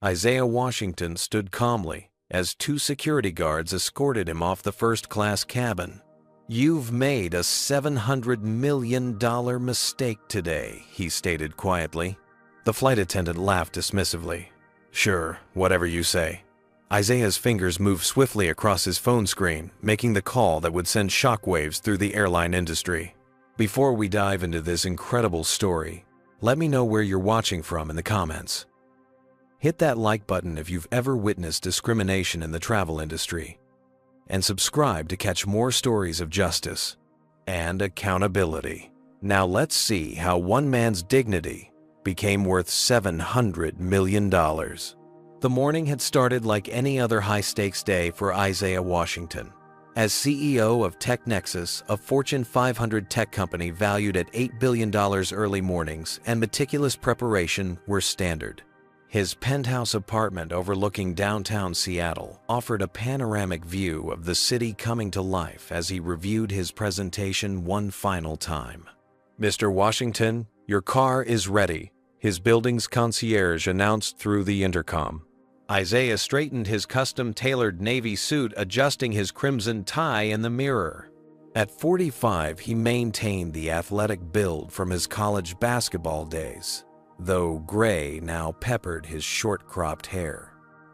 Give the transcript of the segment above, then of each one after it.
Isaiah Washington stood calmly as two security guards escorted him off the first-class cabin. "You've made a $700 million mistake today," he stated quietly. The flight attendant laughed dismissively. "Sure, whatever you say." Isaiah's fingers moved swiftly across his phone screen, making the call that would send shockwaves through the airline industry. Before we dive into this incredible story, let me know where you're watching from in the comments. Hit that like button if you've ever witnessed discrimination in the travel industry, and subscribe to catch more stories of justice and accountability. Now let's see how one man's dignity became worth $700 million. The morning had started like any other high-stakes day for Isaiah Washington. As CEO of TechNexus, a Fortune 500 tech company valued at $8 billion, early mornings and meticulous preparation were standard. His penthouse apartment overlooking downtown Seattle offered a panoramic view of the city coming to life as he reviewed his presentation one final time. "Mr. Washington, your car is ready," his building's concierge announced through the intercom. Isaiah straightened his custom-tailored navy suit, adjusting his crimson tie in the mirror. At 45, he maintained the athletic build from his college basketball days, though gray now peppered his short-cropped hair.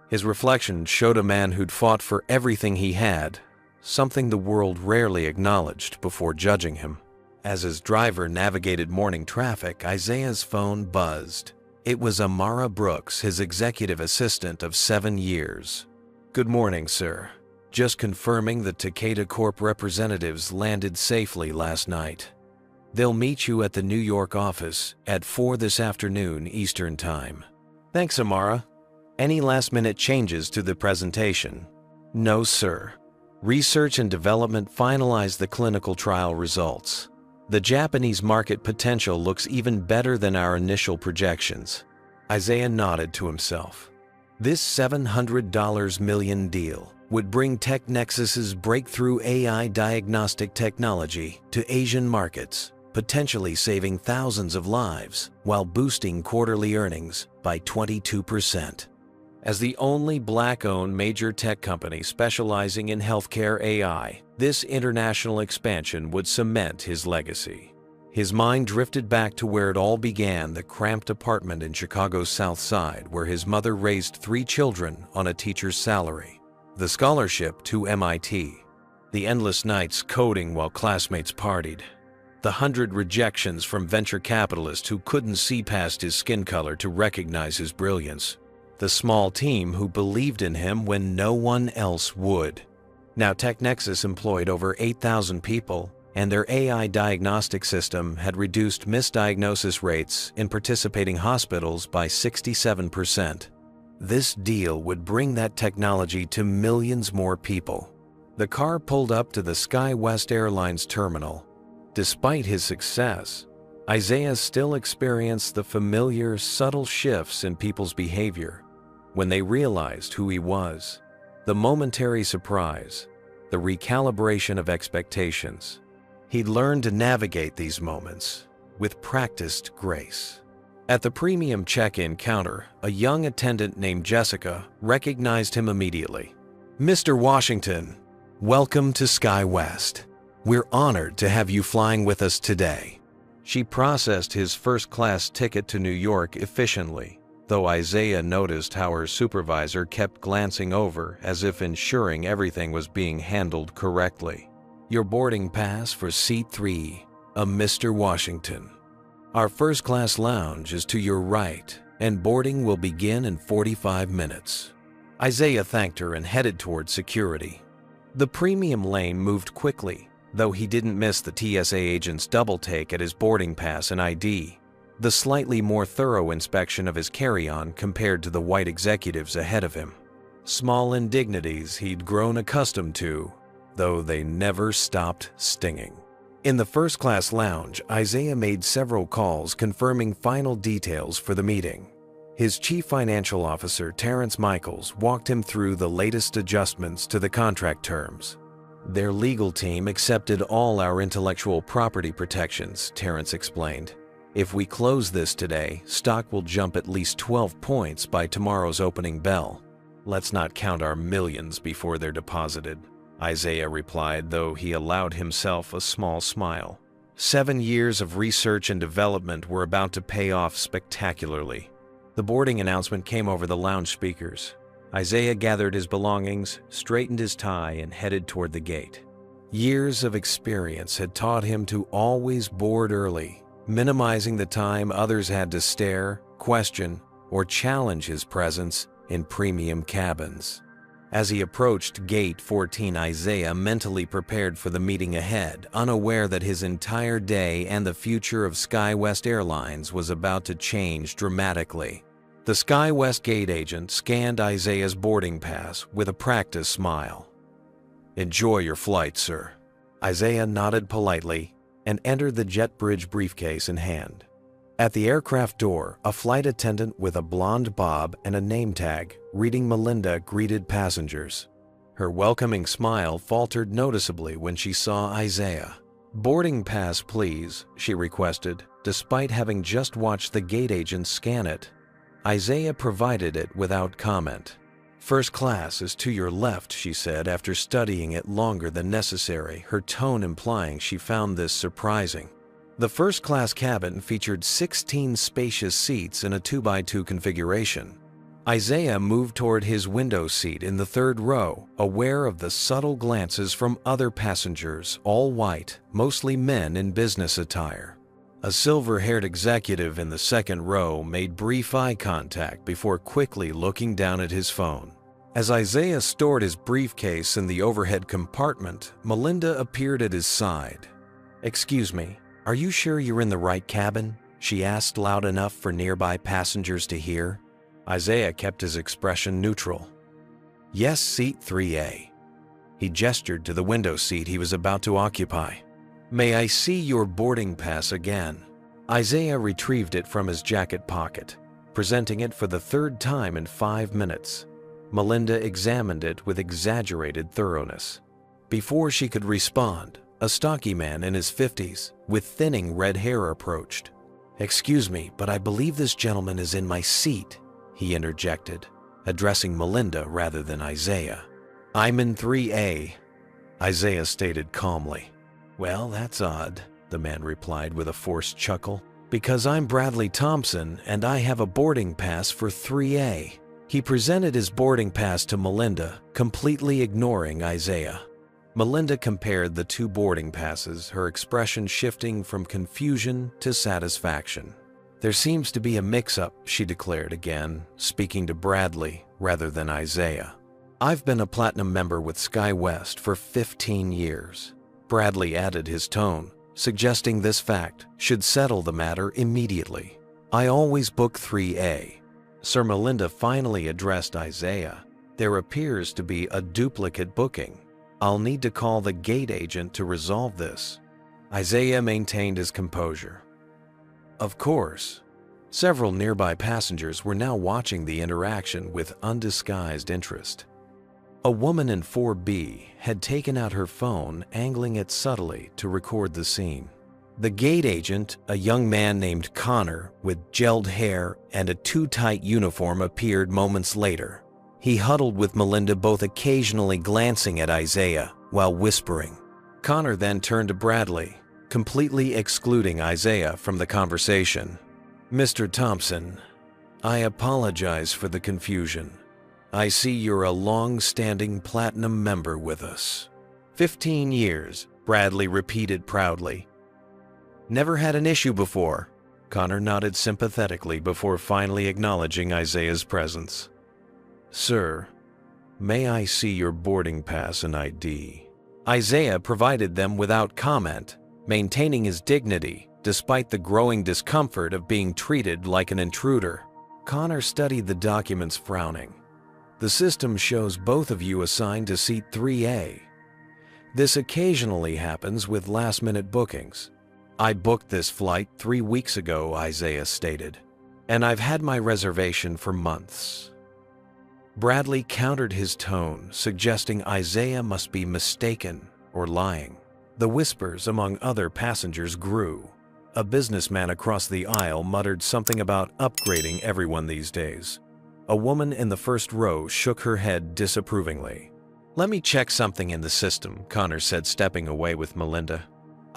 His reflection showed a man who'd fought for everything he had, something the world rarely acknowledged before judging him. As his driver navigated morning traffic, Isaiah's phone buzzed. It was Amara Brooks, his executive assistant of 7 years. "Good morning, sir. Just confirming that Takeda Corp representatives landed safely last night. They'll meet you at the New York office at 4 this afternoon Eastern Time." "Thanks, Amara. Any last-minute changes to the presentation?" "No, sir. Research and development finalized the clinical trial results. The Japanese market potential looks even better than our initial projections." Isaiah nodded to himself. This $700 million deal would bring TechNexus's breakthrough AI diagnostic technology to Asian markets, potentially saving thousands of lives while boosting quarterly earnings by 22%. As the only Black-owned major tech company specializing in healthcare AI, this international expansion would cement his legacy. His mind drifted back to where it all began, the cramped apartment in Chicago's South Side where his mother raised 3 children on a teacher's salary, the scholarship to MIT, the endless nights coding while classmates partied, the 100 rejections from venture capitalists who couldn't see past his skin color to recognize his brilliance, the small team who believed in him when no one else would. Now TechNexus employed over 8,000 people, and their AI diagnostic system had reduced misdiagnosis rates in participating hospitals by 67%. This deal would bring that technology to millions more people. The car pulled up to the SkyWest Airlines terminal. Despite his success, Isaiah still experienced the familiar, subtle shifts in people's behavior when they realized who he was. The momentary surprise, the recalibration of expectations. He'd learned to navigate these moments with practiced grace. At the premium check-in counter, a young attendant named Jessica recognized him immediately. "Mr. Washington, welcome to SkyWest. We're honored to have you flying with us today." She processed his first-class ticket to New York efficiently, though Isaiah noticed how her supervisor kept glancing over as if ensuring everything was being handled correctly. "Your boarding pass for Seat 3, a Mr. Washington. Our first-class lounge is to your right, and boarding will begin in 45 minutes. Isaiah thanked her and headed towards security. The premium lane moved quickly, though he didn't miss the TSA agent's double take at his boarding pass and ID, the slightly more thorough inspection of his carry-on compared to the white executives ahead of him. Small indignities he'd grown accustomed to, though they never stopped stinging. In the first-class lounge, Isaiah made several calls confirming final details for the meeting. His chief financial officer, Terrence Michaels, walked him through the latest adjustments to the contract terms. "Their legal team accepted all our intellectual property protections," Terrence explained. If we close this today, stock will jump at least 12 points by tomorrow's opening bell. Let's not count our millions before they're deposited, Isaiah replied, though he allowed himself a small smile. 7 years of research and development were about to pay off spectacularly. The boarding announcement came over the lounge speakers. Isaiah gathered his belongings, straightened his tie, and headed toward the gate. Years of experience had taught him to always board early, minimizing the time others had to stare, question, or challenge his presence in premium cabins. As he approached Gate 14, Isaiah mentally prepared for the meeting ahead, unaware that his entire day and the future of SkyWest Airlines was about to change dramatically. The SkyWest gate agent scanned Isaiah's boarding pass with a practiced smile. "Enjoy your flight, sir." Isaiah nodded politely and entered the jet bridge briefcase in hand. At the aircraft door, a flight attendant with a blonde bob and a name tag reading Melinda greeted passengers. Her welcoming smile faltered noticeably when she saw Isaiah. "Boarding pass, please," she requested, despite having just watched the gate agent scan it. Isaiah provided it without comment. "First class is to your left," she said after studying it longer than necessary, her tone implying she found this surprising. The first-class cabin featured 16 spacious seats in a 2x2 configuration. Isaiah moved toward his window seat in the third row, aware of the subtle glances from other passengers, all white, mostly men in business attire. A silver-haired executive in the second row made brief eye contact before quickly looking down at his phone. As Isaiah stored his briefcase in the overhead compartment, Melinda appeared at his side. "Excuse me, are you sure you're in the right cabin?" she asked loud enough for nearby passengers to hear. Isaiah kept his expression neutral. "Yes, seat 3A. He gestured to the window seat he was about to occupy. "May I see your boarding pass again?" Isaiah retrieved it from his jacket pocket, presenting it for the third time in 5 minutes. Melinda examined it with exaggerated thoroughness. Before she could respond, a stocky man in his 50s, with thinning red hair, approached. "Excuse me, but I believe this gentleman is in my seat," he interjected, addressing Melinda rather than Isaiah. "I'm in 3A," Isaiah stated calmly. "Well, that's odd," the man replied with a forced chuckle, "because I'm Bradley Thompson and I have a boarding pass for 3A. He presented his boarding pass to Melinda, completely ignoring Isaiah. Melinda compared the two boarding passes, her expression shifting from confusion to satisfaction. "There seems to be a mix-up," she declared again, speaking to Bradley rather than Isaiah. "I've been a platinum member with SkyWest for 15 years. Bradley added his tone, suggesting this fact should settle the matter immediately. "I always book 3A. Sir, Melinda finally addressed Isaiah. "There appears to be a duplicate booking. I'll need to call the gate agent to resolve this." Isaiah maintained his composure. Of course. Several nearby passengers were now watching the interaction with undisguised interest. A woman in 4B had taken out her phone, angling it subtly to record the scene. The gate agent, a young man named Connor with gelled hair and a too-tight uniform, appeared moments later. He huddled with Melinda, both occasionally glancing at Isaiah while whispering. Connor then turned to Bradley, completely excluding Isaiah from the conversation. "Mr. Thompson, I apologize for the confusion. I see you're a long-standing platinum member with us." 15 years, Bradley repeated proudly. "Never had an issue before." Connor nodded sympathetically before finally acknowledging Isaiah's presence. "Sir, may I see your boarding pass and ID?" Isaiah provided them without comment, maintaining his dignity despite the growing discomfort of being treated like an intruder. Connor studied the documents, frowning. "The system shows both of you assigned to seat 3A. This occasionally happens with last-minute bookings. I booked this flight 3 weeks ago," Isaiah stated, "and I've had my reservation for months." Bradley countered his tone, suggesting Isaiah must be mistaken or lying. The whispers among other passengers grew. A businessman across the aisle muttered something about upgrading everyone these days. A woman in the first row shook her head disapprovingly. "Let me check something in the system," Connor said, stepping away with Melinda.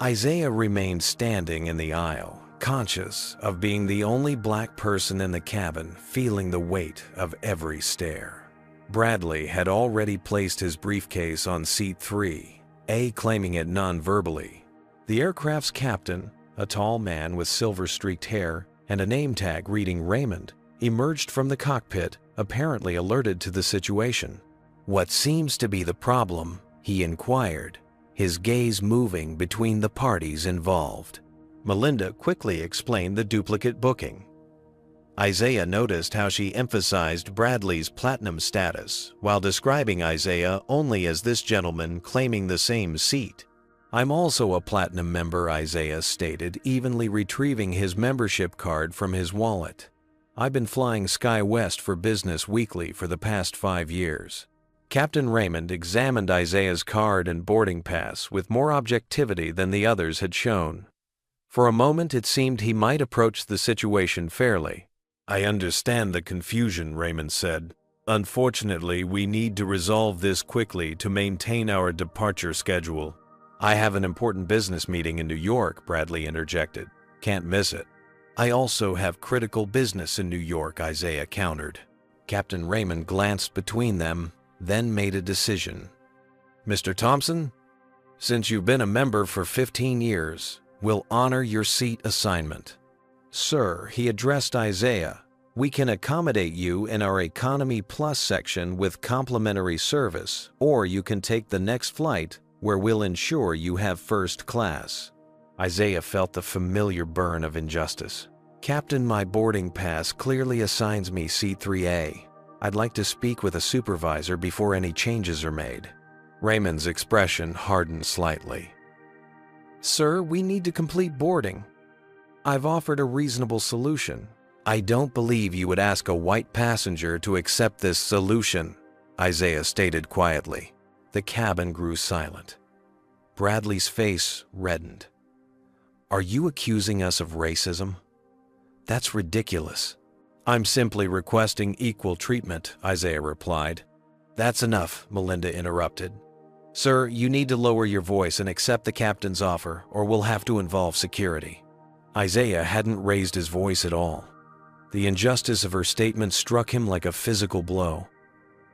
Isaiah remained standing in the aisle, conscious of being the only black person in the cabin, feeling the weight of every stare. Bradley had already placed his briefcase on seat 3A, claiming it non-verbally. The aircraft's captain, a tall man with silver-streaked hair and a name tag reading Raymond, emerged from the cockpit, apparently alerted to the situation. "What seems to be the problem?" he inquired, his gaze moving between the parties involved. Melinda quickly explained the duplicate booking. Isaiah noticed how she emphasized Bradley's platinum status while describing Isaiah only as this gentleman claiming the same seat. "I'm also a platinum member," Isaiah stated, evenly retrieving his membership card from his wallet. "I've been flying SkyWest for business weekly for the past 5 years. Captain Raymond examined Isaiah's card and boarding pass with more objectivity than the others had shown. For a moment it seemed he might approach the situation fairly. "I understand the confusion," Raymond said. "Unfortunately, we need to resolve this quickly to maintain our departure schedule." "I have an important business meeting in New York," Bradley interjected. "Can't miss it." "I also have critical business in New York," Isaiah countered. Captain Raymond glanced between them, then made a decision. "Mr. Thompson, since you've been a member for 15 years, we'll honor your seat assignment." "Sir," he addressed Isaiah, "we can accommodate you in our Economy Plus section with complimentary service, or you can take the next flight where we'll ensure you have first class." Isaiah felt the familiar burn of injustice. "Captain, my boarding pass clearly assigns me seat 3A. I'd like to speak with a supervisor before any changes are made." Raymond's expression hardened slightly. "Sir, we need to complete boarding. I've offered a reasonable solution." "I don't believe you would ask a white passenger to accept this solution," Isaiah stated quietly. The cabin grew silent. Bradley's face reddened. "Are you accusing us of racism? That's ridiculous." "I'm simply requesting equal treatment," Isaiah replied. "That's enough," Melinda interrupted. "Sir, you need to lower your voice and accept the captain's offer, or we'll have to involve security." Isaiah hadn't raised his voice at all. The injustice of her statement struck him like a physical blow.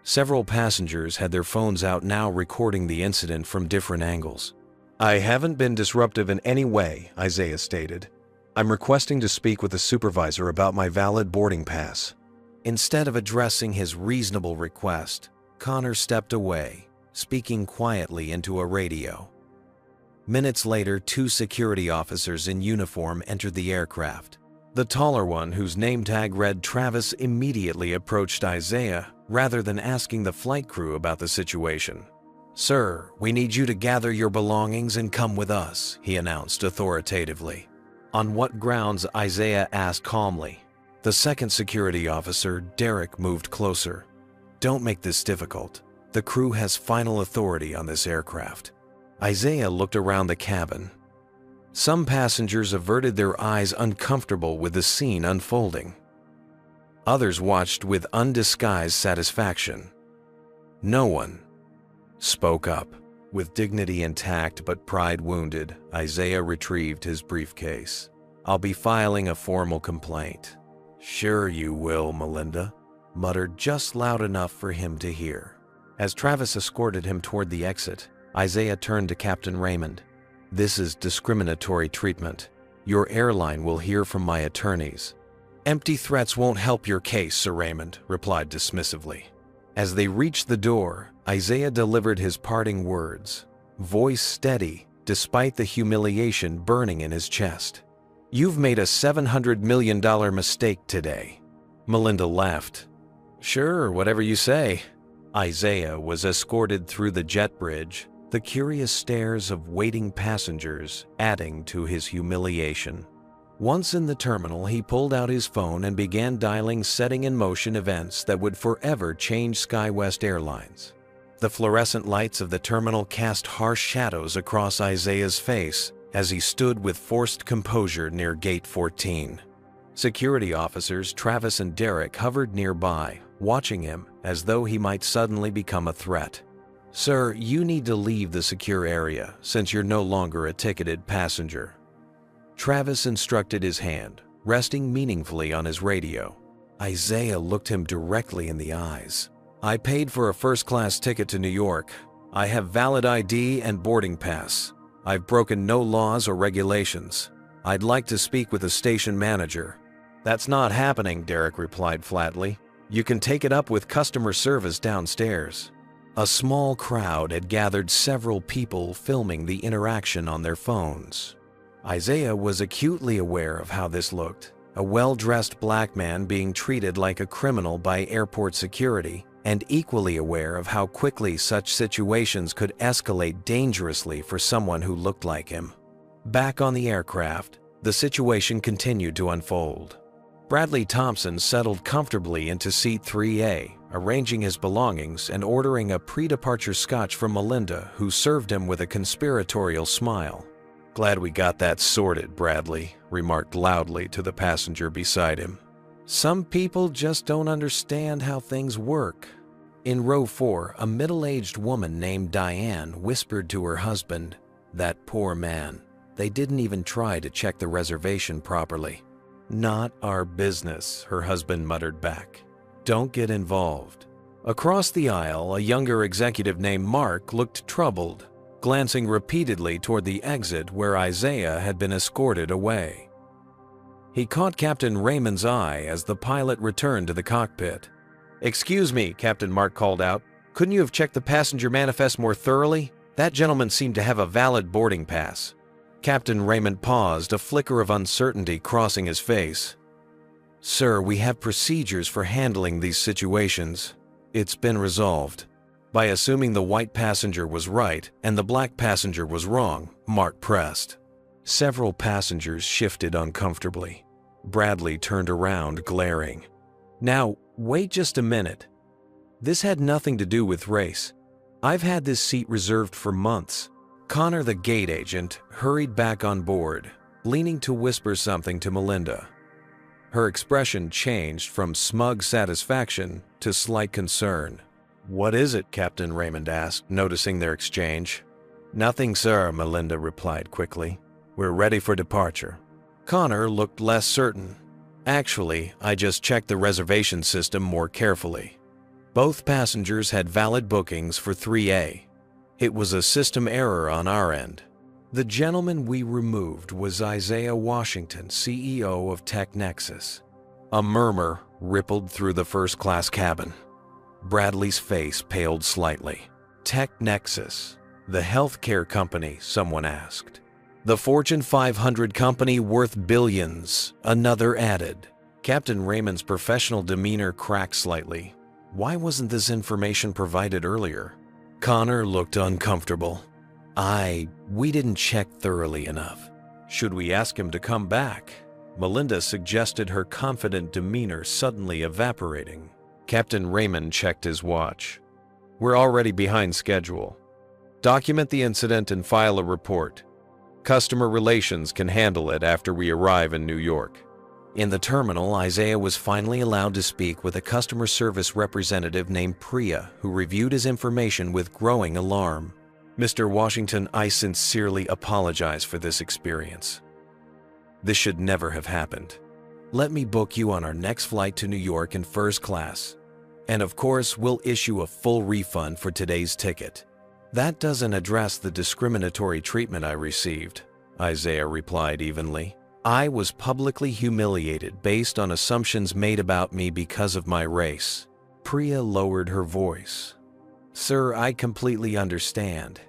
Several passengers had their phones out now, recording the incident from different angles. "I haven't been disruptive in any way," Isaiah stated. "I'm requesting to speak with a supervisor about my valid boarding pass." Instead of addressing his reasonable request, Connor stepped away, speaking quietly into a radio. Minutes later, 2 security officers in uniform entered the aircraft. The taller one, whose name tag read Travis, immediately approached Isaiah rather than asking the flight crew about the situation. "Sir, we need you to gather your belongings and come with us," he announced authoritatively. "On what grounds?" Isaiah asked calmly. The second security officer, Derek, moved closer. "Don't make this difficult. The crew has final authority on this aircraft." Isaiah looked around the cabin. Some passengers averted their eyes, uncomfortable with the scene unfolding. Others watched with undisguised satisfaction. No one spoke up. With dignity intact but pride wounded, Isaiah retrieved his briefcase. "I'll be filing a formal complaint." "Sure you will," Melinda muttered just loud enough for him to hear. As Travis escorted him toward the exit, Isaiah turned to Captain Raymond. "This is discriminatory treatment. Your airline will hear from my attorneys." "Empty threats won't help your case," Sir Raymond replied dismissively. As they reached the door, Isaiah delivered his parting words, voice steady despite the humiliation burning in his chest. "You've made a $700 million mistake today." Melinda laughed. "Sure, whatever you say." Isaiah was escorted through the jet bridge, the curious stares of waiting passengers adding to his humiliation. Once in the terminal, he pulled out his phone and began dialing, setting in motion events that would forever change SkyWest Airlines. The fluorescent lights of the terminal cast harsh shadows across Isaiah's face as he stood with forced composure near Gate 14. Security officers Travis and Derek hovered nearby, watching him as though he might suddenly become a threat. "Sir, you need to leave the secure area since you're no longer a ticketed passenger." Travis instructed his hand, resting meaningfully on his radio. Isaiah looked him directly in the eyes. "I paid for a first-class ticket to New York. I have valid ID and boarding pass. I've broken no laws or regulations. I'd like to speak with the station manager." "That's not happening," Derek replied flatly. "You can take it up with customer service downstairs." A small crowd had gathered, several people filming the interaction on their phones. Isaiah was acutely aware of how this looked. A well-dressed black man being treated like a criminal by airport security, and equally aware of how quickly such situations could escalate dangerously for someone who looked like him. Back on the aircraft, the situation continued to unfold. Bradley Thompson settled comfortably into seat 3A, arranging his belongings and ordering a pre-departure scotch from Melinda, who served him with a conspiratorial smile. "Glad we got that sorted," Bradley remarked loudly to the passenger beside him. "Some people just don't understand how things work." In row 4, a middle-aged woman named Diane whispered to her husband, "That poor man. They didn't even try to check the reservation properly." "Not our business," her husband muttered back. "Don't get involved." Across the aisle, a younger executive named Mark looked troubled, glancing repeatedly toward the exit where Isaiah had been escorted away. He caught Captain Raymond's eye as the pilot returned to the cockpit. "Excuse me," Captain Mark called out. "Couldn't you have checked the passenger manifest more thoroughly? That gentleman seemed to have a valid boarding pass." Captain Raymond paused, a flicker of uncertainty crossing his face. "Sir, we have procedures for handling these situations. It's been resolved." By assuming the white passenger was right and the black passenger was wrong, Mark pressed. Several passengers shifted uncomfortably. Bradley turned around, glaring. "Now, wait just a minute. This had nothing to do with race. I've had this seat reserved for months." Connor, the gate agent, hurried back on board, leaning to whisper something to Melinda. Her expression changed from smug satisfaction to slight concern. "What is it?" Captain Raymond asked, noticing their exchange. "Nothing, sir," Melinda replied quickly. "We're ready for departure." Connor looked less certain. "Actually, I just checked the reservation system more carefully. Both passengers had valid bookings for 3A. It was a system error on our end. The gentleman we removed was Isaiah Washington, CEO of TechNexus." A murmur rippled through the first-class cabin. Bradley's face paled slightly. "TechNexus, the healthcare company?" someone asked. "The Fortune 500 company worth billions," another added. Captain Raymond's professional demeanor cracked slightly. Why wasn't this information provided earlier? Connor looked uncomfortable. We didn't check thoroughly enough. Should we ask him to come back?" Melinda suggested, her confident demeanor suddenly evaporating. Captain Raymond checked his watch. "We're already behind schedule. Document the incident and file a report. Customer relations can handle it after we arrive in New York." In the terminal, Isaiah was finally allowed to speak with a customer service representative named Priya, who reviewed his information with growing alarm. "Mr. Washington, I sincerely apologize for this experience. This should never have happened. Let me book you on our next flight to New York in first class. And of course, we'll issue a full refund for today's ticket." "That doesn't address the discriminatory treatment I received," Isaiah replied evenly. "I was publicly humiliated based on assumptions made about me because of my race." Priya lowered her voice. "Sir, I completely understand.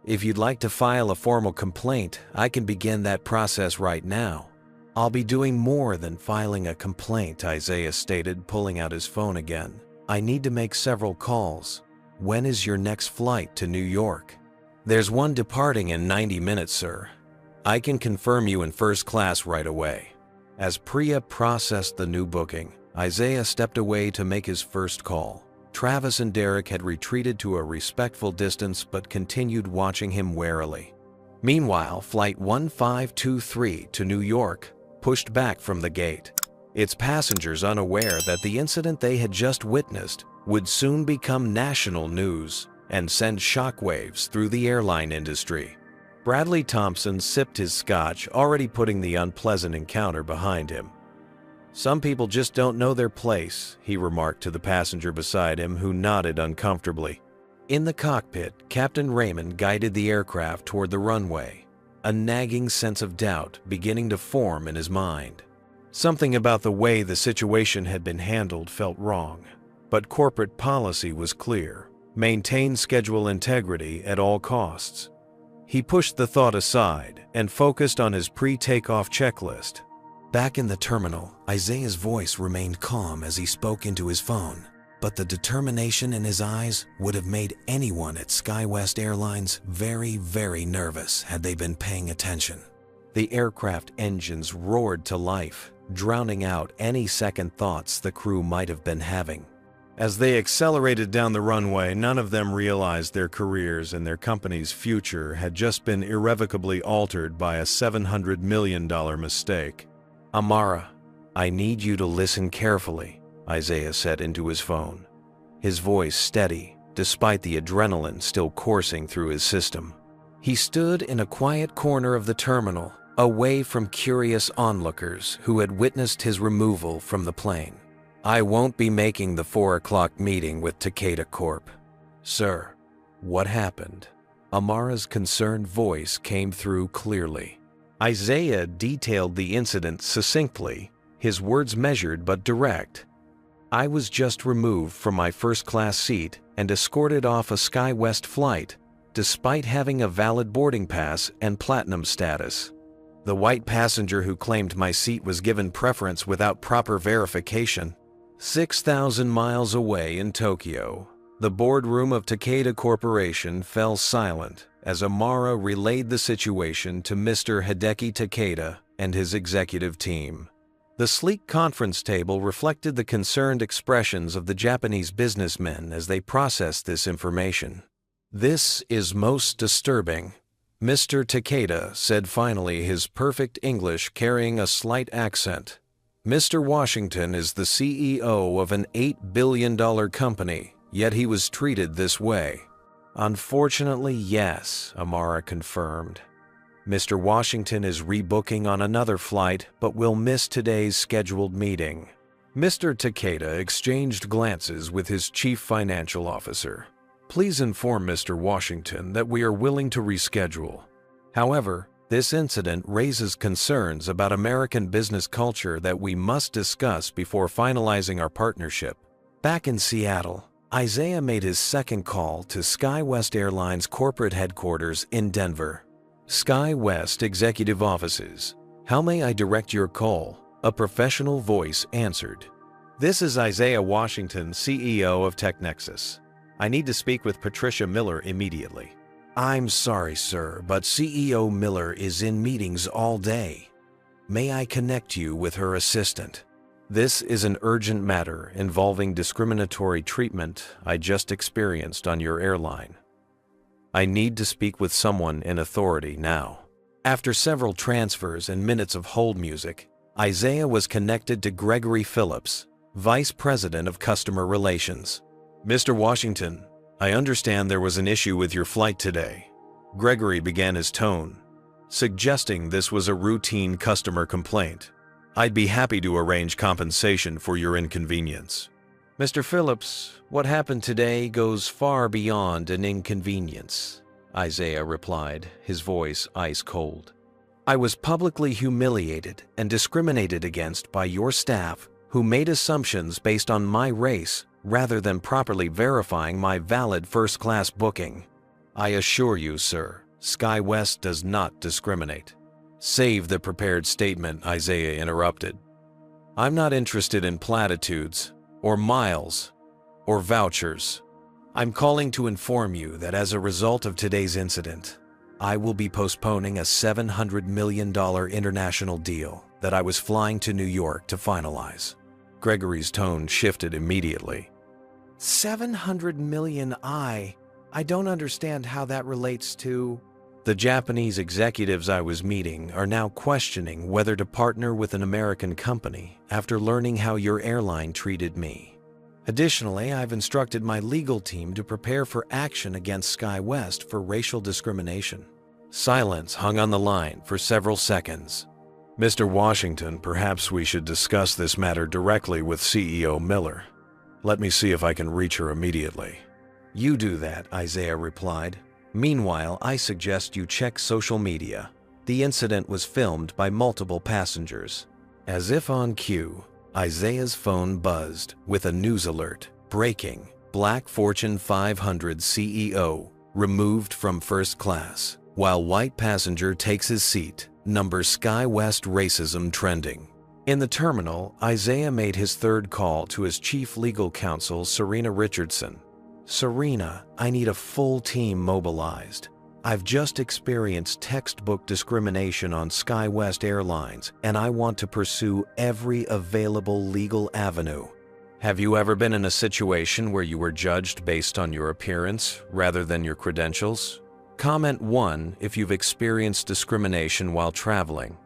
If you'd like to file a formal complaint, I can begin that process right now." "I'll be doing more than filing a complaint," Isaiah stated, pulling out his phone again. "I need to make several calls. When is your next flight to New York?" "There's one departing in 90 minutes, sir. I can confirm you in first class right away." As Priya processed the new booking, Isaiah stepped away to make his first call. Travis and Derek had retreated to a respectful distance but continued watching him warily. Meanwhile, Flight 1523 to New York pushed back from the gate, its passengers unaware that the incident they had just witnessed would soon become national news and send shockwaves through the airline industry. Bradley Thompson sipped his scotch, already putting the unpleasant encounter behind him. "Some people just don't know their place," he remarked to the passenger beside him, who nodded uncomfortably. In the cockpit, Captain Raymond guided the aircraft toward the runway, a nagging sense of doubt beginning to form in his mind. Something about the way the situation had been handled felt wrong, but corporate policy was clear: maintain schedule integrity at all costs. He pushed the thought aside and focused on his pre-takeoff checklist. Back in the terminal, Isaiah's voice remained calm as he spoke into his phone, but the determination in his eyes would have made anyone at SkyWest Airlines very, very nervous had they been paying attention. The aircraft engines roared to life, drowning out any second thoughts the crew might have been having. As they accelerated down the runway, none of them realized their careers and their company's future had just been irrevocably altered by a $700 million mistake. "Amara, I need you to listen carefully," Isaiah said into his phone, his voice steady despite the adrenaline still coursing through his system. He stood in a quiet corner of the terminal, away from curious onlookers who had witnessed his removal from the plane. "I won't be making the 4 o'clock meeting with Takeda Corp." "Sir, what happened?" Amara's concerned voice came through clearly. Isaiah detailed the incident succinctly, his words measured but direct. "I was just removed from my first-class seat and escorted off a SkyWest flight, despite having a valid boarding pass and platinum status. The white passenger who claimed my seat was given preference without proper verification." 6,000 miles away in Tokyo, the boardroom of Takeda Corporation fell silent as Amara relayed the situation to Mr. Hideki Takeda and his executive team. The sleek conference table reflected the concerned expressions of the Japanese businessmen as they processed this information. "This is most disturbing," Mr. Takeda said finally, his perfect English carrying a slight accent. "Mr. Washington is the CEO of an $8 billion company, yet he was treated this way." "Unfortunately, yes," Amara confirmed. "Mr. Washington is rebooking on another flight, but will miss today's scheduled meeting." Mr. Takeda exchanged glances with his chief financial officer. "Please inform Mr. Washington that we are willing to reschedule. However, this incident raises concerns about American business culture that we must discuss before finalizing our partnership." Back in Seattle, Isaiah made his second call to SkyWest Airlines corporate headquarters in Denver. "SkyWest executive offices. How may I direct your call?" a professional voice answered. "This is Isaiah Washington, CEO of TechNexus. I need to speak with Patricia Miller immediately." "I'm sorry, sir, but CEO Miller is in meetings all day. May I connect you with her assistant?" "This is an urgent matter involving discriminatory treatment I just experienced on your airline. I need to speak with someone in authority now." After several transfers and minutes of hold music, Isaiah was connected to Gregory Phillips, Vice President of Customer Relations. "Mr. Washington, I understand there was an issue with your flight today." Gregory began his tone, suggesting this was a routine customer complaint. "I'd be happy to arrange compensation for your inconvenience." "Mr. Phillips, what happened today goes far beyond an inconvenience," Isaiah replied, his voice ice cold. "I was publicly humiliated and discriminated against by your staff who made assumptions based on my race rather than properly verifying my valid first-class booking. I assure you, sir, SkyWest does not discriminate." "Save the prepared statement," Isaiah interrupted. "I'm not interested in platitudes, or miles, or vouchers. I'm calling to inform you that as a result of today's incident, I will be postponing a $700 million international deal that I was flying to New York to finalize." Gregory's tone shifted immediately. "$700 million, I don't understand how that relates to..." The Japanese executives I was meeting are now questioning whether to partner with an American company after learning how your airline treated me. Additionally, I've instructed my legal team to prepare for action against SkyWest for racial discrimination." Silence hung on the line for several seconds. "Mr. Washington, perhaps we should discuss this matter directly with CEO Miller. Let me see if I can reach her immediately." "You do that," Isaiah replied. "Meanwhile, I suggest you check social media." The incident was filmed by multiple passengers. As if on cue, Isaiah's phone buzzed with a news alert. "Breaking: Black Fortune 500 CEO removed from first class, while white passenger takes his seat. Number SkyWest racism trending." In the terminal, Isaiah made his third call to his chief legal counsel, Serena Richardson. "Serena, I need a full team mobilized. I've just experienced textbook discrimination on SkyWest Airlines, and I want to pursue every available legal avenue." Have you ever been in a situation where you were judged based on your appearance rather than your credentials? Comment 1 if you've experienced discrimination while traveling.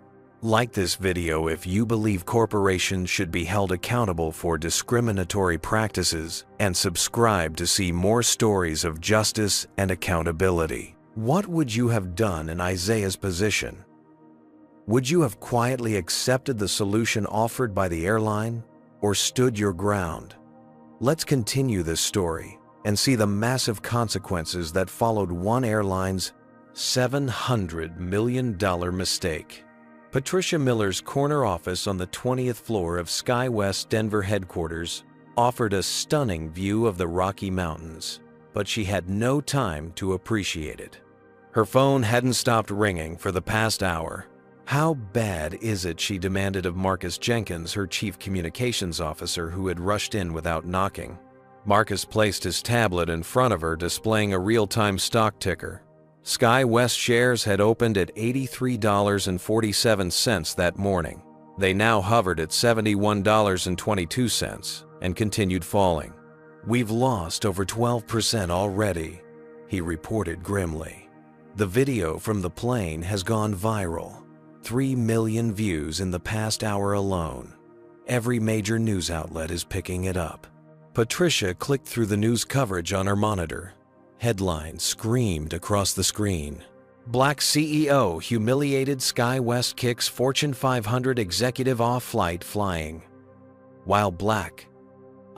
Like this video if you believe corporations should be held accountable for discriminatory practices, and subscribe to see more stories of justice and accountability. What would you have done in Isaiah's position? Would you have quietly accepted the solution offered by the airline, or stood your ground? Let's continue this story and see the massive consequences that followed one airline's $700 million mistake. Patricia Miller's corner office on the 20th floor of SkyWest Denver headquarters offered a stunning view of the Rocky Mountains, but she had no time to appreciate it. Her phone hadn't stopped ringing for the past hour. "How bad is it?" she demanded of Marcus Jenkins, her chief communications officer, who had rushed in without knocking. Marcus placed his tablet in front of her, displaying a real-time stock ticker. SkyWest shares had opened at $83.47 that morning. They now hovered at $71.22 and continued falling. "We've lost over 12% already," he reported grimly. The video from the plane has gone viral. 3 million views in the past hour alone. Every major news outlet is picking it up. Patricia clicked through the news coverage on her monitor. Headlines screamed across the screen. "Black CEO humiliated SkyWest kicks Fortune 500 executive off flight flying." While black,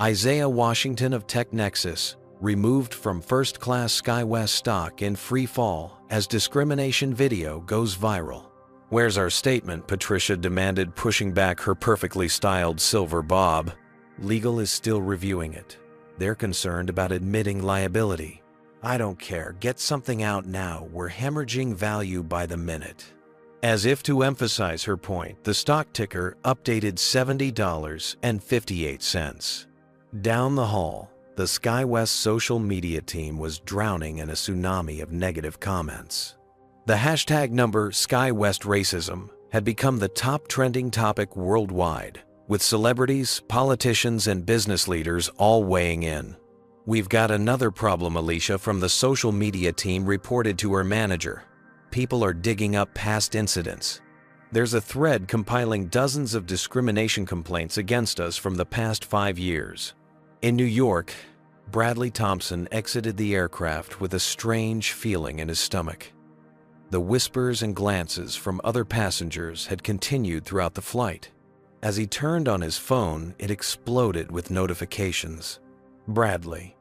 Isaiah Washington of TechNexus removed from first-class SkyWest stock in free fall as discrimination video goes viral. "Where's our statement?" Patricia demanded, pushing back her perfectly styled silver bob. "Legal is still reviewing it. They're concerned about admitting liability." "I don't care. Get something out now. We're hemorrhaging value by the minute." As if to emphasize her point, the stock ticker updated $70.58. Down the hall, the SkyWest social media team was drowning in a tsunami of negative comments. The hashtag number SkyWest racism had become the top trending topic worldwide, with celebrities, politicians, and business leaders all weighing in. "We've got another problem," Alicia from the social media team reported to her manager. "People are digging up past incidents. There's a thread compiling dozens of discrimination complaints against us from the past 5 years." In New York, Bradley Thompson exited the aircraft with a strange feeling in his stomach. The whispers and glances from other passengers had continued throughout the flight. As he turned on his phone, it exploded with notifications. "Bradley,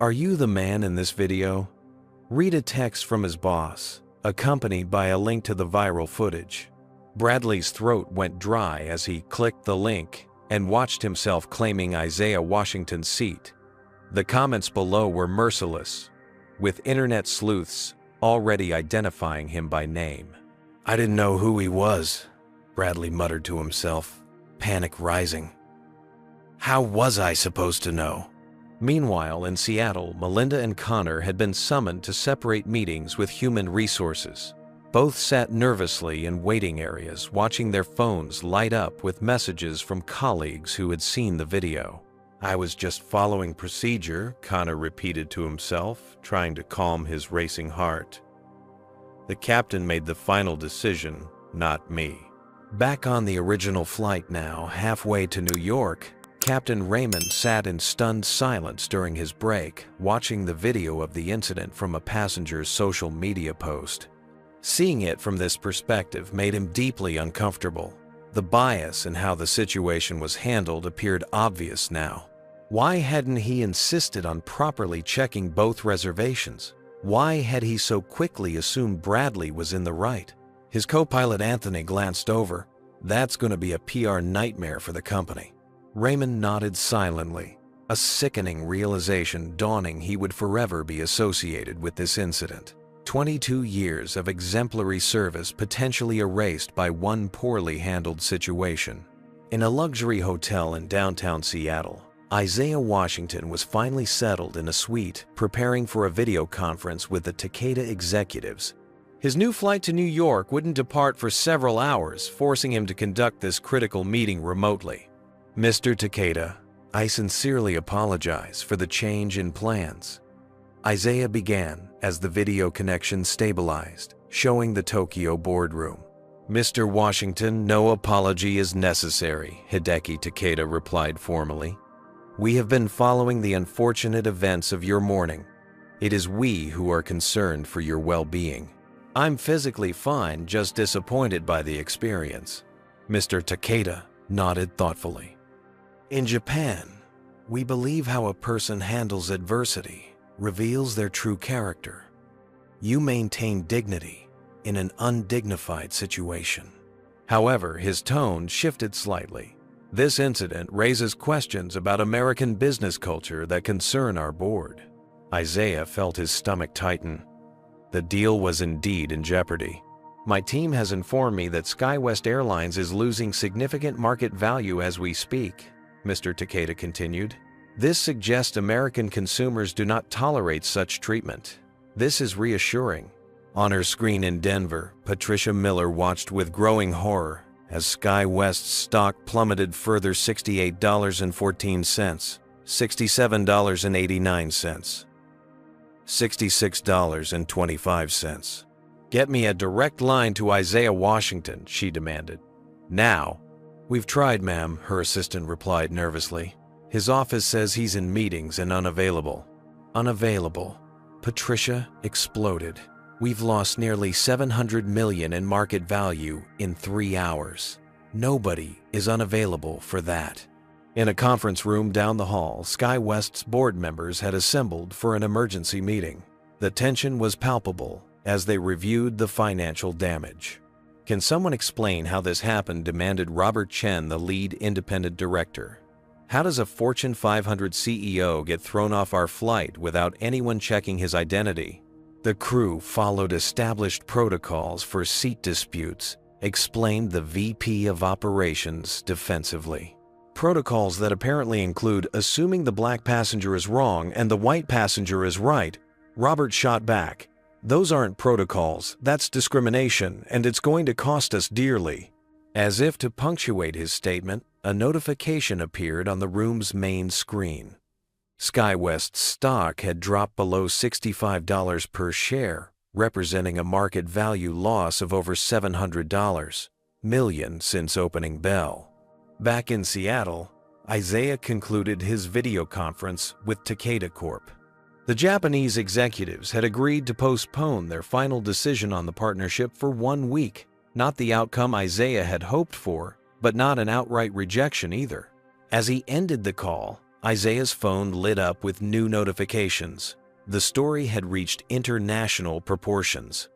are you the man in this video?" Read a text from his boss, accompanied by a link to the viral footage. Bradley's throat went dry as he clicked the link and watched himself claiming Isaiah Washington's seat. The comments below were merciless, with internet sleuths already identifying him by name. "I didn't know who he was," Bradley muttered to himself, panic rising. "How was I supposed to know?" Meanwhile, in Seattle, Melinda and Connor had been summoned to separate meetings with human resources. Both sat nervously in waiting areas, watching their phones light up with messages from colleagues who had seen the video. "I was just following procedure," Connor repeated to himself, trying to calm his racing heart. The captain made the final decision, not me. Back on the original flight now, halfway to New York, Captain Raymond sat in stunned silence during his break, watching the video of the incident from a passenger's social media post. Seeing it from this perspective made him deeply uncomfortable. The bias in how the situation was handled appeared obvious now. Why hadn't he insisted on properly checking both reservations? Why had he so quickly assumed Bradley was in the right? His co-pilot Anthony glanced over. That's going to be a PR nightmare for the company. Raymond nodded silently, a sickening realization dawning he would forever be associated with this incident. 22 years of exemplary service potentially erased by one poorly handled situation. In a luxury hotel in downtown Seattle, Isaiah Washington was finally settled in a suite, preparing for a video conference with the Takeda executives. His new flight to New York wouldn't depart for several hours, forcing him to conduct this critical meeting remotely. Mr. Takeda, I sincerely apologize for the change in plans. Isaiah began as the video connection stabilized, showing the Tokyo boardroom. Mr. Washington, no apology is necessary, Hideki Takeda replied formally. We have been following the unfortunate events of your morning. It is we who are concerned for your well-being. I'm physically fine, just disappointed by the experience. Mr. Takeda nodded thoughtfully. In Japan, we believe how a person handles adversity reveals their true character. You maintain dignity in an undignified situation. However, his tone shifted slightly. This incident raises questions about American business culture that concern our board. Isaiah felt his stomach tighten. The deal was indeed in jeopardy. My team has informed me that SkyWest Airlines is losing significant market value as we speak, Mr. Takeda continued. This suggests American consumers do not tolerate such treatment. This is reassuring. On her screen in Denver, Patricia Miller watched with growing horror as SkyWest's stock plummeted further $68.14, $67.89, $66.25. Get me a direct line to Isaiah Washington, she demanded. Now. We've tried, ma'am, her assistant replied nervously. His office says he's in meetings and unavailable. Unavailable. Patricia exploded. We've lost nearly $700 million in market value in 3 hours. Nobody is unavailable for that. In a conference room down the hall, SkyWest's board members had assembled for an emergency meeting. The tension was palpable as they reviewed the financial damage. Can someone explain how this happened? Demanded Robert Chen, the lead independent director. How does a Fortune 500 CEO get thrown off our flight without anyone checking his identity? The crew followed established protocols for seat disputes, explained the VP of Operations defensively. Protocols that apparently include assuming the black passenger is wrong and the white passenger is right. Robert shot back. Those aren't protocols, that's discrimination, and it's going to cost us dearly. As if to punctuate his statement, a notification appeared on the room's main screen. SkyWest's stock had dropped below $65 per share, representing a market value loss of over $700 million since opening bell. Back in Seattle, Isaiah concluded his video conference with Takeda Corp. The Japanese executives had agreed to postpone their final decision on the partnership for 1 week, not the outcome Isaiah had hoped for, but not an outright rejection either. As he ended the call, Isaiah's phone lit up with new notifications. The story had reached international proportions.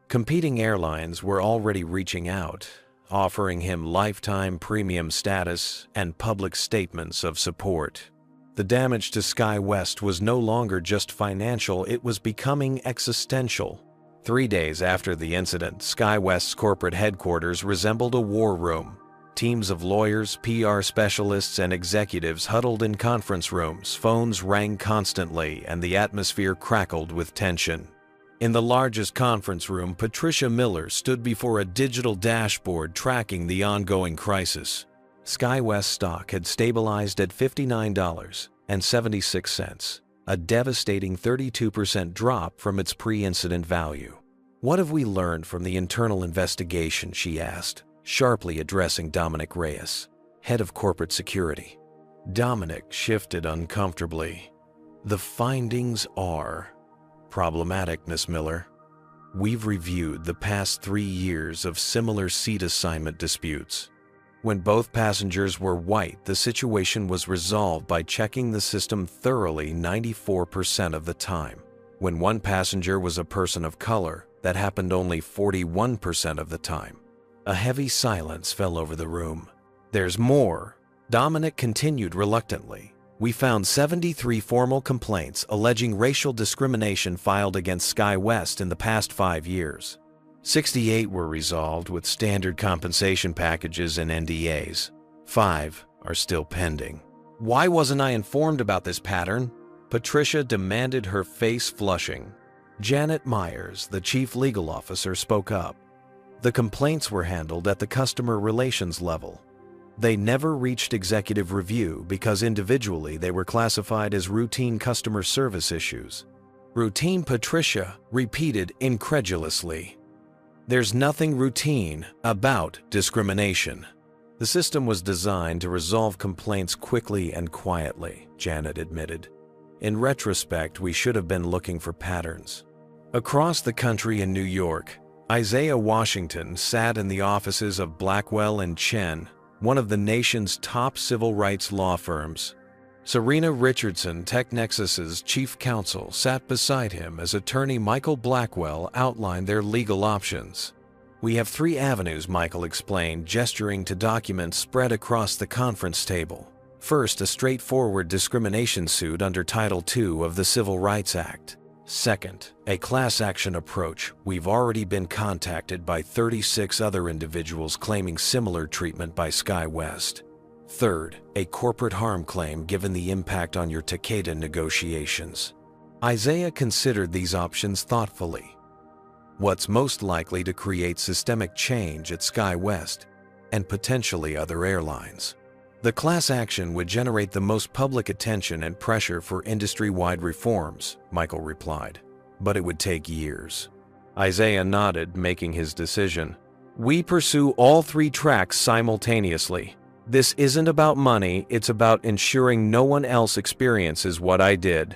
Competing airlines were already reaching out, offering him lifetime premium status and public statements of support. The damage to SkyWest was no longer just financial, it was becoming existential. 3 days after the incident, SkyWest's corporate headquarters resembled a war room. Teams of lawyers, PR specialists, and executives huddled in conference rooms, phones rang constantly, and the atmosphere crackled with tension. In the largest conference room, Patricia Miller stood before a digital dashboard tracking the ongoing crisis. SkyWest stock had stabilized at $59.76, a devastating 32% drop from its pre-incident value. "What have we learned from the internal investigation?" she asked, sharply addressing Dominic Reyes, head of corporate security. Dominic shifted uncomfortably. "The findings are problematic, Miss Miller. We've reviewed the past 3 years of similar seat assignment disputes. When both passengers were white, the situation was resolved by checking the system thoroughly 94% of the time. When one passenger was a person of color, that happened only 41% of the time." A heavy silence fell over the room. "There's more," Dominic continued reluctantly. "We found 73 formal complaints alleging racial discrimination filed against SkyWest in the past 5 years. 68 were resolved with standard compensation packages and NDAs. 5 are still pending." "Why wasn't I informed about this pattern?" Patricia demanded, her face flushing. Janet Myers, the chief legal officer, spoke up. "The complaints were handled at the customer relations level. They never reached executive review because individually they were classified as routine customer service issues." "Routine?" Patricia repeated incredulously. "There's nothing routine about discrimination. The system was designed to resolve complaints quickly and quietly," Janet admitted. "In retrospect, we should have been looking for patterns." Across the country in New York, Isaiah Washington sat in the offices of Blackwell & Chen, one of the nation's top civil rights law firms. Serena Richardson, TechNexus's chief counsel, sat beside him as attorney Michael Blackwell outlined their legal options. "We have 3 avenues," Michael explained, gesturing to documents spread across the conference table. "First, a straightforward discrimination suit under Title II of the Civil Rights Act. Second, a class action approach. We've already been contacted by 36 other individuals claiming similar treatment by SkyWest. Third, a corporate harm claim given the impact on your Takeda negotiations." Isaiah considered these options thoughtfully. What's most likely to create systemic change at SkyWest and potentially other airlines? The class action would generate the most public attention and pressure for industry-wide reforms, Michael replied, but it would take years. Isaiah nodded, making his decision. "We pursue all 3 tracks simultaneously. This isn't about money, it's about ensuring no one else experiences what I did."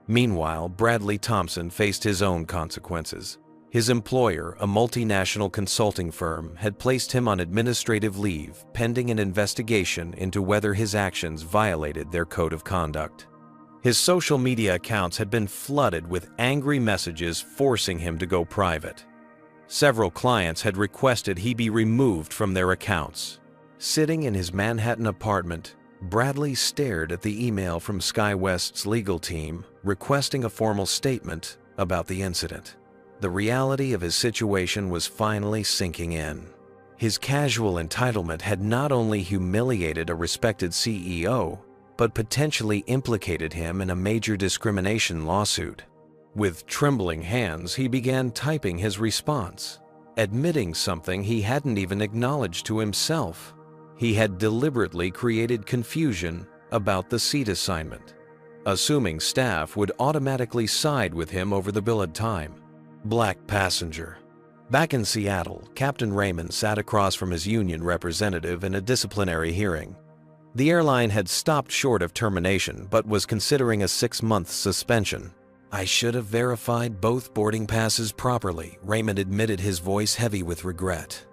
Meanwhile, Bradley Thompson faced his own consequences. His employer, a multinational consulting firm, had placed him on administrative leave pending an investigation into whether his actions violated their code of conduct. His social media accounts had been flooded with angry messages forcing him to go private. Several clients had requested he be removed from their accounts. Sitting in his Manhattan apartment, Bradley stared at the email from SkyWest's legal team requesting a formal statement about the incident. The reality of his situation was finally sinking in. His casual entitlement had not only humiliated a respected CEO, but potentially implicated him in a major discrimination lawsuit. With trembling hands, he began typing his response, admitting something he hadn't even acknowledged to himself. He had deliberately created confusion about the seat assignment, assuming staff would automatically side with him over the billed time. Black passenger. Back in Seattle, Captain Raymond sat across from his union representative in a disciplinary hearing. The airline had stopped short of termination but was considering a 6-month suspension. "I should have verified both boarding passes properly," Raymond admitted, his voice heavy with regret.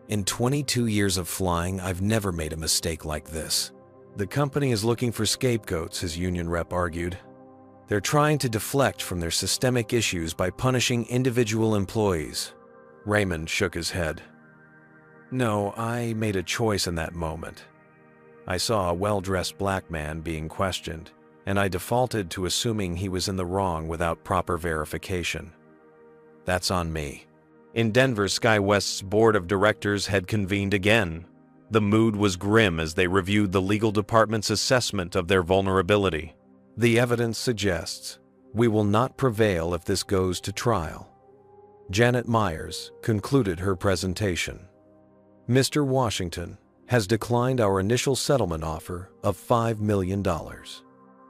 "In 22 years of flying, I've never made a mistake like this." "The company is looking for scapegoats," his union rep argued. "They're trying to deflect from their systemic issues by punishing individual employees." Raymond shook his head. "No, I made a choice in that moment. I saw a well-dressed black man being questioned, and I defaulted to assuming he was in the wrong without proper verification. That's on me." In Denver, SkyWest's board of directors had convened again. The mood was grim as they reviewed the legal department's assessment of their vulnerability. "The evidence suggests we will not prevail if this goes to trial." Janet Myers concluded her presentation. "Mr. Washington has declined our initial settlement offer of $5 million.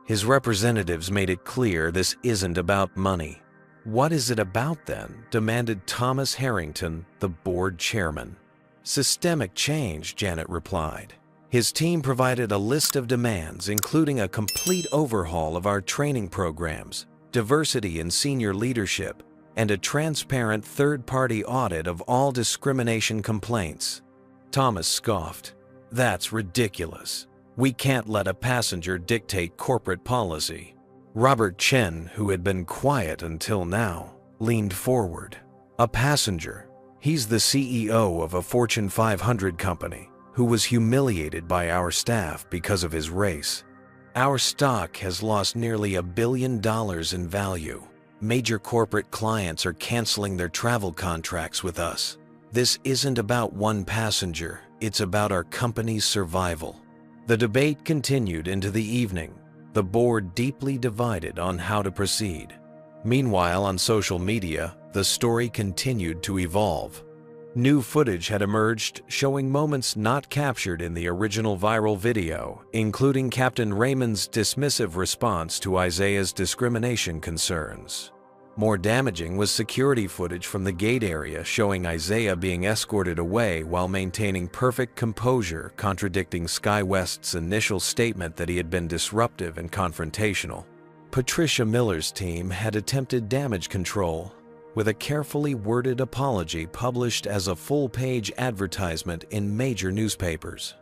His representatives made it clear this isn't about money. "What is it about then?" demanded Thomas Harrington, the board chairman. "Systemic change," Janet replied. His team provided a list of demands, including a complete overhaul of our training programs, diversity in senior leadership, and a transparent third-party audit of all discrimination complaints. Thomas scoffed. "That's ridiculous. We can't let a passenger dictate corporate policy." Robert Chen, who had been quiet until now, leaned forward. "A passenger? He's the CEO of a Fortune 500 company who was humiliated by our staff because of his race. Our stock has lost nearly $1 billion in value. Major corporate clients are canceling their travel contracts with us. This isn't about one passenger, it's about our company's survival." The debate continued into the evening, the board deeply divided on how to proceed. Meanwhile, on social media, the story continued to evolve. New footage had emerged showing moments not captured in the original viral video, including Captain Raymond's dismissive response to Isaiah's discrimination concerns. More damaging was security footage from the gate area showing Isaiah being escorted away while maintaining perfect composure, contradicting SkyWest's initial statement that he had been disruptive and confrontational. Patricia Miller's team had attempted damage control, with a carefully worded apology published as a full-page advertisement in major newspapers.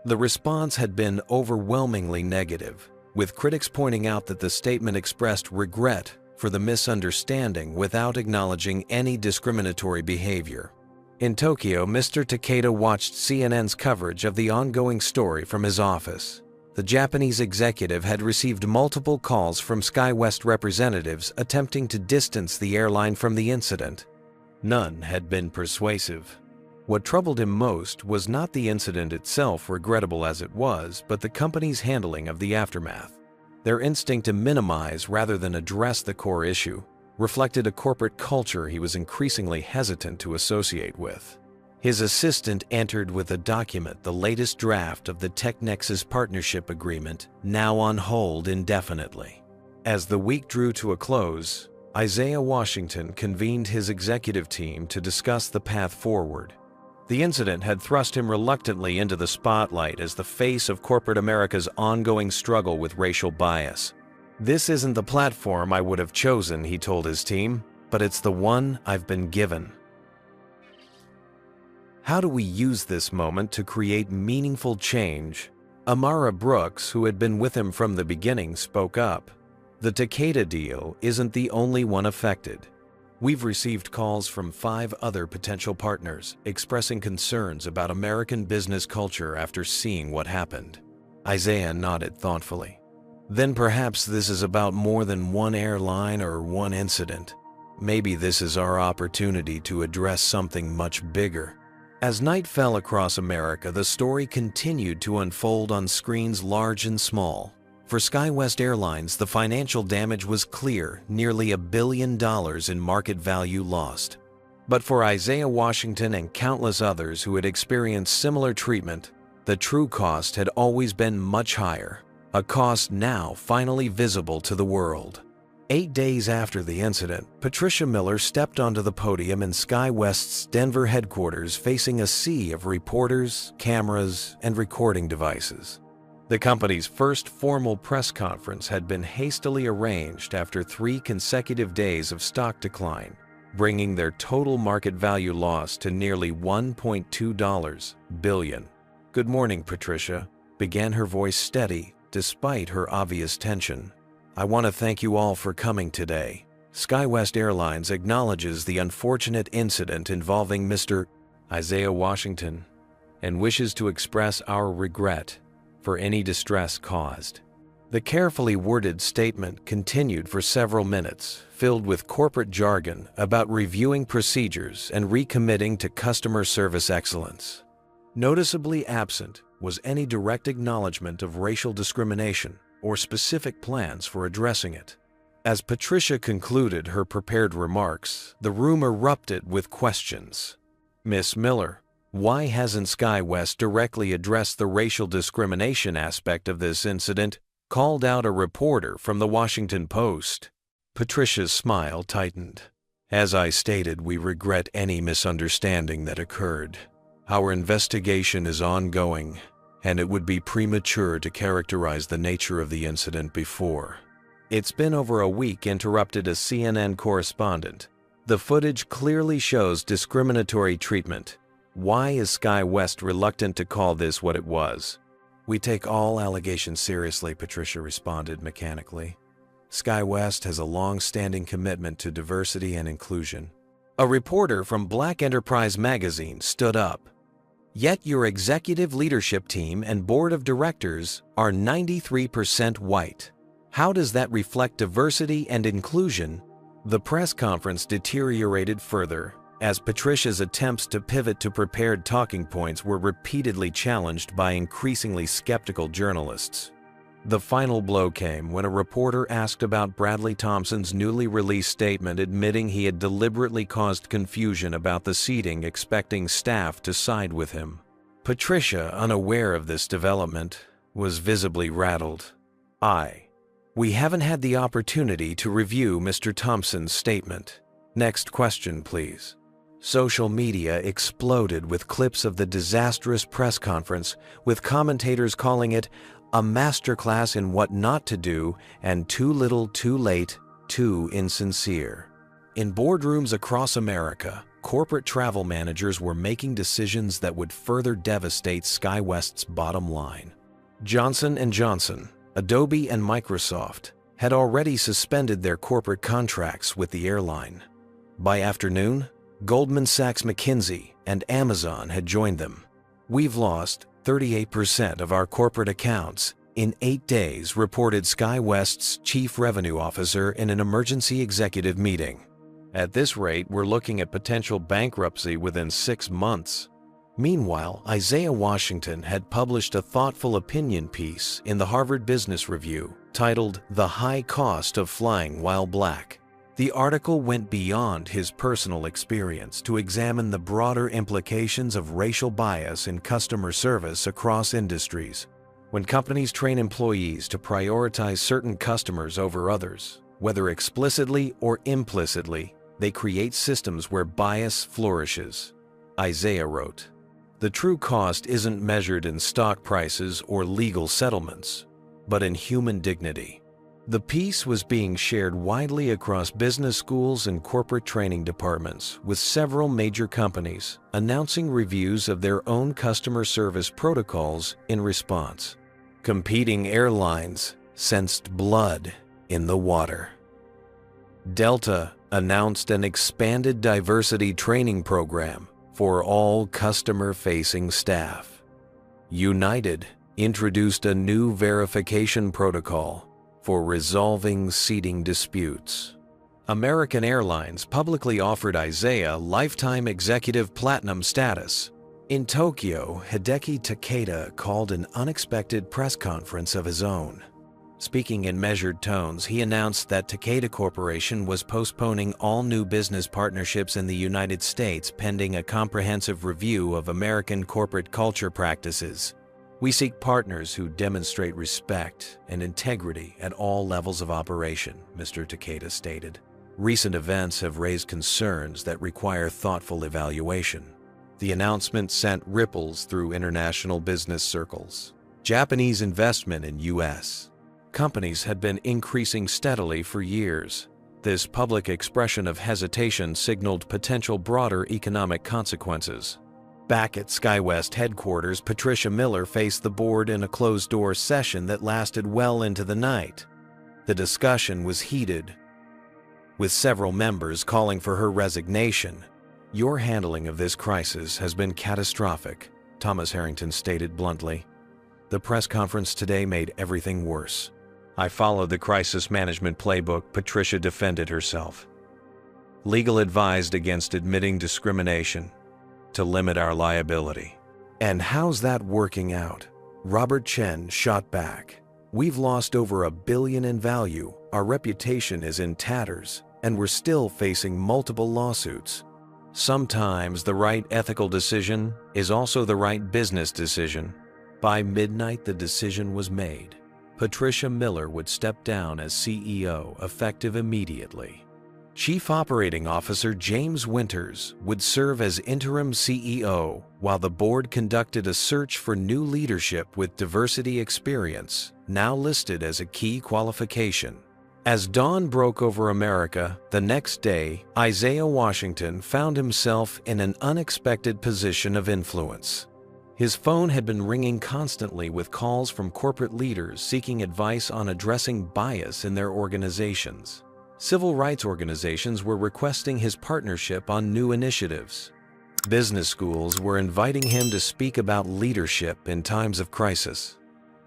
The response had been overwhelmingly negative, with critics pointing out that the statement expressed regret for the misunderstanding without acknowledging any discriminatory behavior. In Tokyo, Mr. Takeda watched CNN's coverage of the ongoing story from his office. The Japanese executive had received multiple calls from SkyWest representatives attempting to distance the airline from the incident. None had been persuasive. What troubled him most was not the incident itself, regrettable as it was, but the company's handling of the aftermath. Their instinct to minimize rather than address the core issue reflected a corporate culture he was increasingly hesitant to associate with. His assistant entered with a document the latest draft of the TechNexus partnership agreement, now on hold indefinitely. As the week drew to a close, Isaiah Washington convened his executive team to discuss the path forward. The incident had thrust him reluctantly into the spotlight as the face of corporate America's ongoing struggle with racial bias. "This isn't the platform I would have chosen," he told his team, "but it's the one I've been given." How do we use this moment to create meaningful change? Amara Brooks, who had been with him from the beginning, spoke up. "The Takeda deal isn't the only one affected. We've received calls from 5 other potential partners expressing concerns about American business culture after seeing what happened." Isaiah nodded thoughtfully. "Then perhaps this is about more than one airline or one incident. Maybe this is our opportunity to address something much bigger." As night fell across America, the story continued to unfold on screens large and small. For SkyWest Airlines, the financial damage was clear, nearly $1 billion in market value lost. But for Isaiah Washington and countless others who had experienced similar treatment, the true cost had always been much higher, a cost now finally visible to the world. 8 days after the incident, Patricia Miller stepped onto the podium in SkyWest's Denver headquarters facing a sea of reporters, cameras, and recording devices. The company's first formal press conference had been hastily arranged after 3 consecutive days of stock decline, bringing their total market value loss to nearly $1.2 billion. "Good morning, Patricia," began her voice steady despite her obvious tension. "I want to thank you all for coming today. SkyWest Airlines acknowledges the unfortunate incident involving Mr. Isaiah Washington and wishes to express our regret for any distress caused." The carefully worded statement continued for several minutes, filled with corporate jargon about reviewing procedures and recommitting to customer service excellence. Noticeably absent was any direct acknowledgement of racial discrimination or specific plans for addressing it. As Patricia concluded her prepared remarks, the room erupted with questions. "Miss Miller, why hasn't SkyWest directly addressed the racial discrimination aspect of this incident?" called out a reporter from the Washington Post. Patricia's smile tightened. As I stated, we regret any misunderstanding that occurred. Our investigation is ongoing, and it would be premature to characterize the nature of the incident before. It's been over a week, interrupted a CNN correspondent. The footage clearly shows discriminatory treatment. Why is SkyWest reluctant to call this what it was? We take all allegations seriously, Patricia responded mechanically. SkyWest has a long-standing commitment to diversity and inclusion. A reporter from Black Enterprise magazine stood up. Yet your executive leadership team and board of directors are 93% white. How does that reflect diversity and inclusion? The press conference deteriorated further as Patricia's attempts to pivot to prepared talking points were repeatedly challenged by increasingly skeptical journalists. The final blow came when a reporter asked about Bradley Thompson's newly released statement admitting he had deliberately caused confusion about the seating, expecting staff to side with him. Patricia, unaware of this development, was visibly rattled. We haven't had the opportunity to review Mr. Thompson's statement. Next question, please. Social media exploded with clips of the disastrous press conference, with commentators calling it a masterclass in what not to do and too little, too late, too insincere. In boardrooms across America, corporate travel managers were making decisions that would further devastate SkyWest's bottom line. Johnson & Johnson, Adobe and Microsoft had already suspended their corporate contracts with the airline. By afternoon, Goldman Sachs, McKinsey, and Amazon had joined them. We've lost 38% of our corporate accounts in 8 days, reported SkyWest's chief revenue officer in an emergency executive meeting. At this rate, we're looking at potential bankruptcy within 6 months. Meanwhile, Isaiah Washington had published a thoughtful opinion piece in the Harvard Business Review titled "The High Cost of Flying While Black." The article went beyond his personal experience to examine the broader implications of racial bias in customer service across industries. When companies train employees to prioritize certain customers over others, whether explicitly or implicitly, they create systems where bias flourishes. Isaiah wrote, "The true cost isn't measured in stock prices or legal settlements, but in human dignity." The piece was being shared widely across business schools and corporate training departments, with several major companies announcing reviews of their own customer service protocols in response. Competing airlines sensed blood in the water. Delta announced an expanded diversity training program for all customer-facing staff. United introduced a new verification protocol for resolving seating disputes. American Airlines publicly offered Isaiah lifetime executive platinum status. In Tokyo, Hideki Takeda called an unexpected press conference of his own. Speaking in measured tones, he announced that Takeda Corporation was postponing all new business partnerships in the United States pending a comprehensive review of American corporate culture practices. "We seek partners who demonstrate respect and integrity at all levels of operation," Mr. Takeda stated. "Recent events have raised concerns that require thoughtful evaluation." The announcement sent ripples through international business circles. Japanese investment in U.S. companies had been increasing steadily for years. This public expression of hesitation signaled potential broader economic consequences. Back at SkyWest headquarters, Patricia Miller faced the board in a closed-door session that lasted well into the night. The discussion was heated, with several members calling for her resignation. "Your handling of this crisis has been catastrophic," Thomas Harrington stated bluntly. "The press conference today made everything worse." "I followed the crisis management playbook," Patricia defended herself. "Legal advised against admitting discrimination to limit our liability." "And how's that working out?" Robert Chen shot back. "We've lost over $1 billion in value, our reputation is in tatters, and we're still facing multiple lawsuits." Sometimes the right ethical decision is also the right business decision. By midnight, the decision was made. Patricia Miller would step down as CEO effective immediately. Chief Operating Officer James Winters would serve as interim CEO while the board conducted a search for new leadership with diversity experience, now listed as a key qualification. As dawn broke over America, the next day, Isaiah Washington found himself in an unexpected position of influence. His phone had been ringing constantly with calls from corporate leaders seeking advice on addressing bias in their organizations. Civil rights organizations were requesting his partnership on new initiatives. Business schools were inviting him to speak about leadership in times of crisis.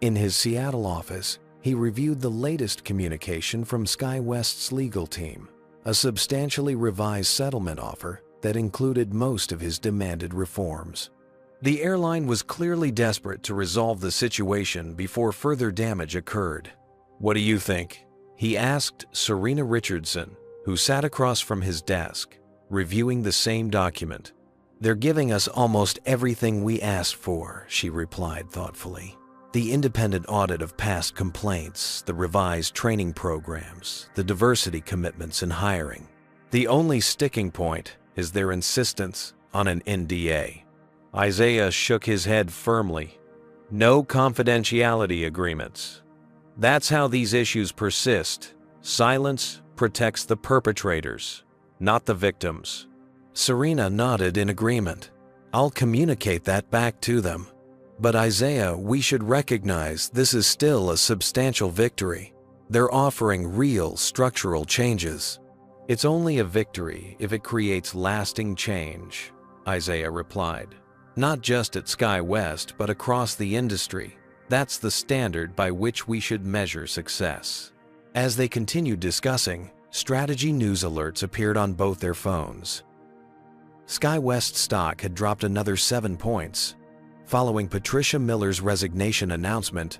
In his Seattle office, he reviewed the latest communication from SkyWest's legal team, a substantially revised settlement offer that included most of his demanded reforms. The airline was clearly desperate to resolve the situation before further damage occurred. "What do you think?" he asked Serena Richardson, who sat across from his desk, reviewing the same document. "They're giving us almost everything we asked for," she replied thoughtfully. "The independent audit of past complaints, the revised training programs, the diversity commitments in hiring. The only sticking point is their insistence on an NDA." Isaiah shook his head firmly. "No confidentiality agreements. That's how these issues persist. Silence protects the perpetrators, not the victims." Serena nodded in agreement. "I'll communicate that back to them. But Isaiah, we should recognize this is still a substantial victory. They're offering real structural changes." "It's only a victory if it creates lasting change," Isaiah replied. "Not just at SkyWest, but across the industry. That's the standard by which we should measure success." As they continued discussing, strategy news alerts appeared on both their phones. SkyWest stock had dropped another 7 points, following Patricia Miller's resignation announcement,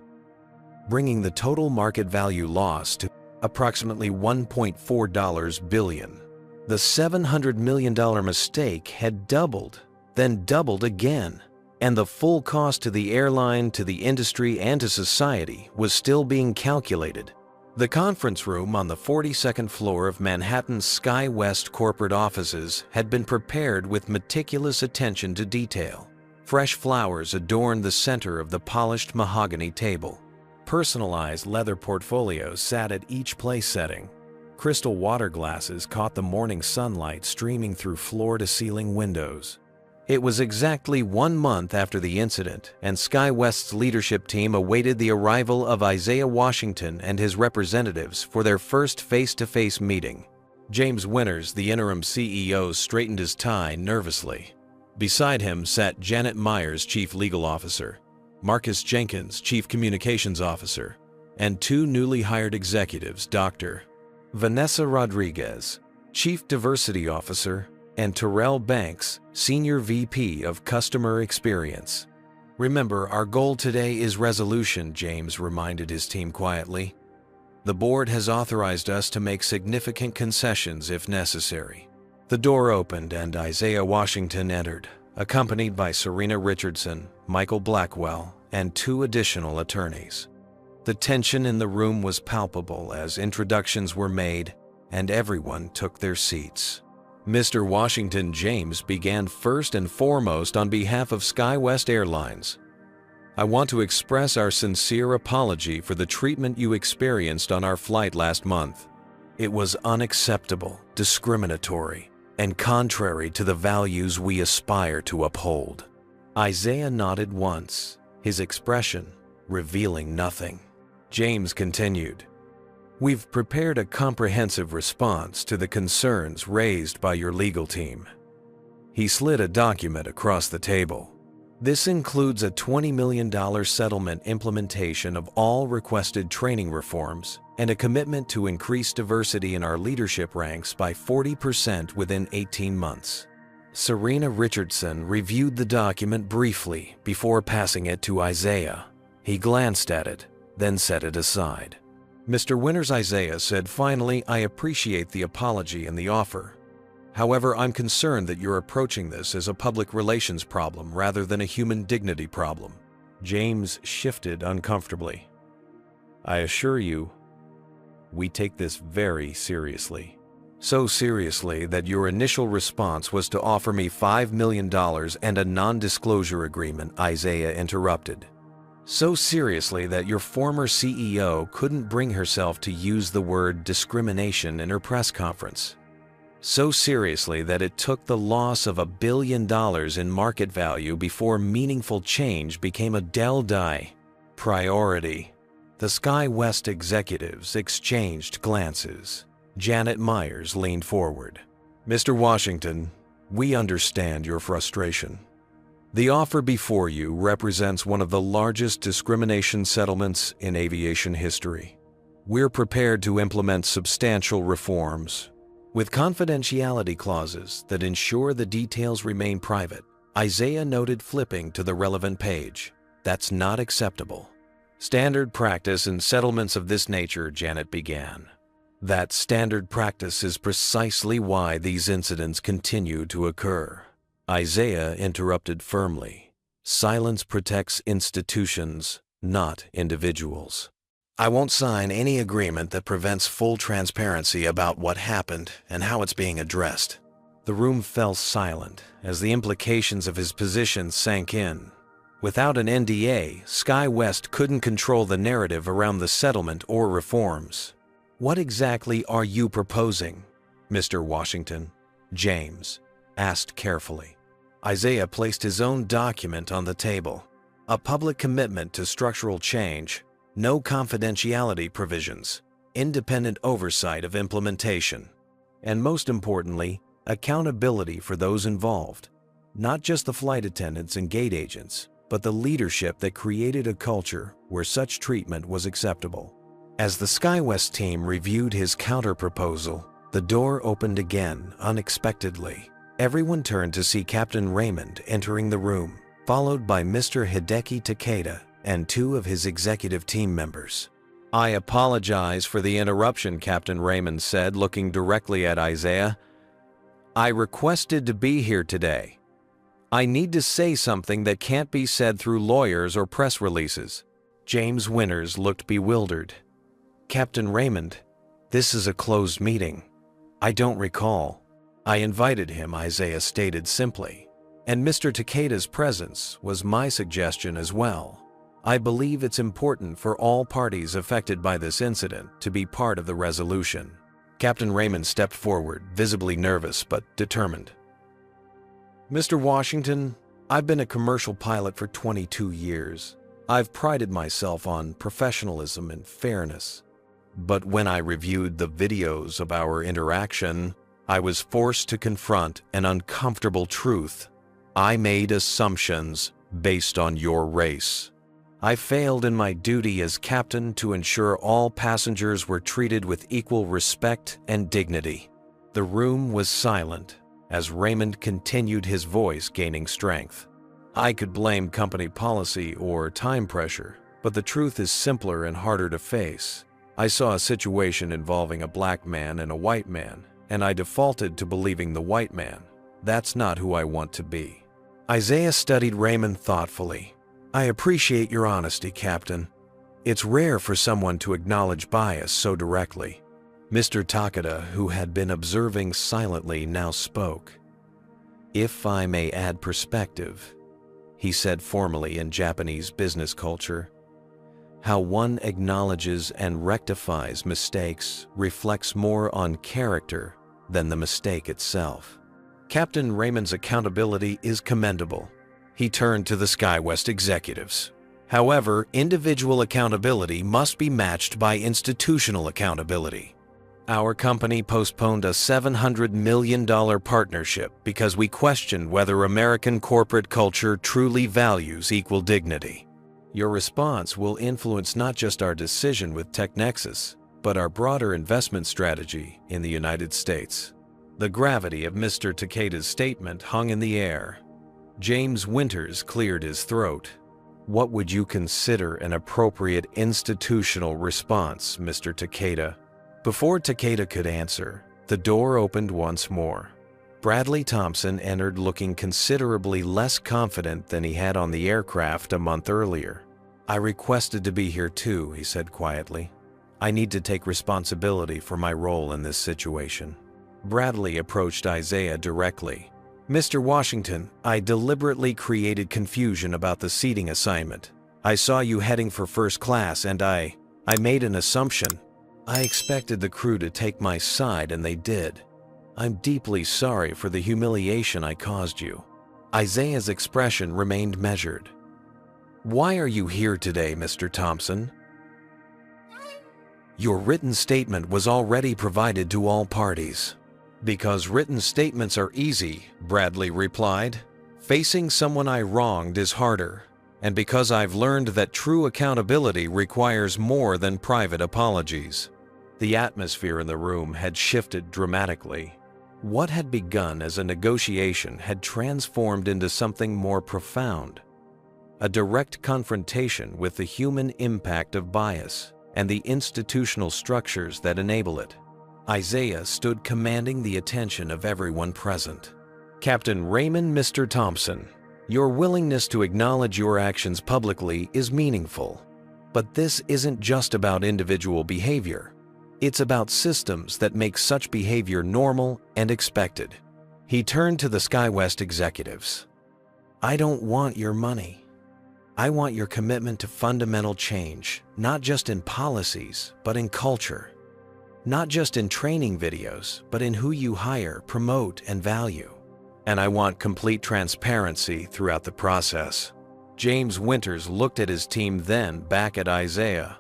bringing the total market value loss to approximately $1.4 billion. The $700 million mistake had doubled, then doubled again, and the full cost to the airline, to the industry, and to society was still being calculated. The conference room on the 42nd floor of Manhattan's SkyWest corporate offices had been prepared with meticulous attention to detail. Fresh flowers adorned the center of the polished mahogany table. Personalized leather portfolios sat at each place setting. Crystal water glasses caught the morning sunlight streaming through floor-to-ceiling windows. It was exactly 1 month after the incident, and SkyWest's leadership team awaited the arrival of Isaiah Washington and his representatives for their first face-to-face meeting. James Winters, the interim CEO, straightened his tie nervously. Beside him sat Janet Myers, Chief Legal Officer, Marcus Jenkins, Chief Communications Officer, and 2 newly hired executives, Dr. Vanessa Rodriguez, Chief Diversity Officer, and Terrell Banks, Senior VP of Customer Experience. "Remember, our goal today is resolution," James reminded his team quietly. "The board has authorized us to make significant concessions if necessary." The door opened and Isaiah Washington entered, accompanied by Serena Richardson, Michael Blackwell, and 2 additional attorneys. The tension in the room was palpable as introductions were made and everyone took their seats. Mr. Washington, James began first and foremost on behalf of SkyWest Airlines. "I want to express our sincere apology for the treatment you experienced on our flight last month. It was unacceptable, discriminatory, and contrary to the values we aspire to uphold." Isaiah nodded once, his expression revealing nothing. James continued, "We've prepared a comprehensive response to the concerns raised by your legal team." He slid a document across the table. "This includes a $20 million settlement implementation of all requested training reforms and a commitment to increase diversity in our leadership ranks by 40% within 18 months. Serena Richardson reviewed the document briefly before passing it to Isaiah. He glanced at it, then set it aside. "Mr. Winters," Isaiah said finally, "I appreciate the apology and the offer. However, I'm concerned that you're approaching this as a public relations problem rather than a human dignity problem." James shifted uncomfortably. I assure you, we take this very seriously. So seriously that your initial response was to offer me $5 million and a non-disclosure agreement, Isaiah interrupted. So seriously that your former CEO couldn't bring herself to use the word discrimination in her press conference. So seriously that it took the loss of $1 billion in market value before meaningful change became a Dell-die priority. The SkyWest executives exchanged glances. Janet Myers leaned forward. Mr. Washington, we understand your frustration. The offer before you represents one of the largest discrimination settlements in aviation history. We're prepared to implement substantial reforms, with confidentiality clauses that ensure the details remain private. Isaiah noted, flipping to the relevant page. That's not acceptable. Standard practice in settlements of this nature, Janet began. That standard practice is precisely why these incidents continue to occur. Isaiah interrupted firmly. Silence protects institutions, not individuals. I won't sign any agreement that prevents full transparency about what happened and how it's being addressed. The room fell silent as the implications of his position sank in. Without an NDA, SkyWest couldn't control the narrative around the settlement or reforms. What exactly are you proposing, Mr. Washington? James asked carefully. Isaiah placed his own document on the table. A public commitment to structural change, no confidentiality provisions, independent oversight of implementation, and most importantly, accountability for those involved. Not just the flight attendants and gate agents, but the leadership that created a culture where such treatment was acceptable. As the SkyWest team reviewed his counterproposal, the door opened again unexpectedly. Everyone turned to see Captain Raymond entering the room, followed by Mr. Hideki Takeda and two of his executive team members. I apologize for the interruption, Captain Raymond said, looking directly at Isaiah. I requested to be here today. I need to say something that can't be said through lawyers or press releases. James Winters looked bewildered. Captain Raymond, this is a closed meeting. I don't recall. I invited him, Isaiah stated simply. And Mr. Takeda's presence was my suggestion as well. I believe it's important for all parties affected by this incident to be part of the resolution. Captain Raymond stepped forward, visibly nervous but determined. Mr. Washington, I've been a commercial pilot for 22 years. I've prided myself on professionalism and fairness. But when I reviewed the videos of our interaction, I was forced to confront an uncomfortable truth. I made assumptions based on your race. I failed in my duty as captain to ensure all passengers were treated with equal respect and dignity. The room was silent as Raymond continued, his voice gaining strength. I could blame company policy or time pressure, but the truth is simpler and harder to face. I saw a situation involving a black man and a white man, and I defaulted to believing the white man. That's not who I want to be. Isaiah studied Raymond thoughtfully. I appreciate your honesty, Captain. It's rare for someone to acknowledge bias so directly. Mr. Takeda, who had been observing silently, now spoke. If I may add perspective, he said formally in Japanese business culture, how one acknowledges and rectifies mistakes reflects more on character than the mistake itself. Captain Raymond's accountability is commendable. He turned to the SkyWest executives. However, individual accountability must be matched by institutional accountability. Our company postponed a $700 million partnership because we questioned whether American corporate culture truly values equal dignity. Your response will influence not just our decision with TechNexus, but our broader investment strategy in the United States. The gravity of Mr. Takeda's statement hung in the air. James Winters cleared his throat. What would you consider an appropriate institutional response, Mr. Takeda? Before Takeda could answer, the door opened once more. Bradley Thompson entered looking considerably less confident than he had on the aircraft a month earlier. "I requested to be here too," he said quietly. "I need to take responsibility for my role in this situation." Bradley approached Isaiah directly. "Mr. Washington, I deliberately created confusion about the seating assignment. I saw you heading for first class and I made an assumption. I expected the crew to take my side and they did. I'm deeply sorry for the humiliation I caused you." Isaiah's expression remained measured. "Why are you here today, Mr. Thompson?" "Your written statement was already provided to all parties." "Because written statements are easy," Bradley replied. "Facing someone I wronged is harder. And because I've learned that true accountability requires more than private apologies." The atmosphere in the room had shifted dramatically. What had begun as a negotiation had transformed into something more profound. A direct confrontation with the human impact of bias and the institutional structures that enable it. Isaiah stood commanding the attention of everyone present. "Captain Raymond Mr. Thompson, your willingness to acknowledge your actions publicly is meaningful. But this isn't just about individual behavior. It's about systems that make such behavior normal and expected." He turned to the SkyWest executives. "I don't want your money. I want your commitment to fundamental change, not just in policies, but in culture. Not just in training videos, but in who you hire, promote, and value. And I want complete transparency throughout the process." James Winters looked at his team, then back at Isaiah.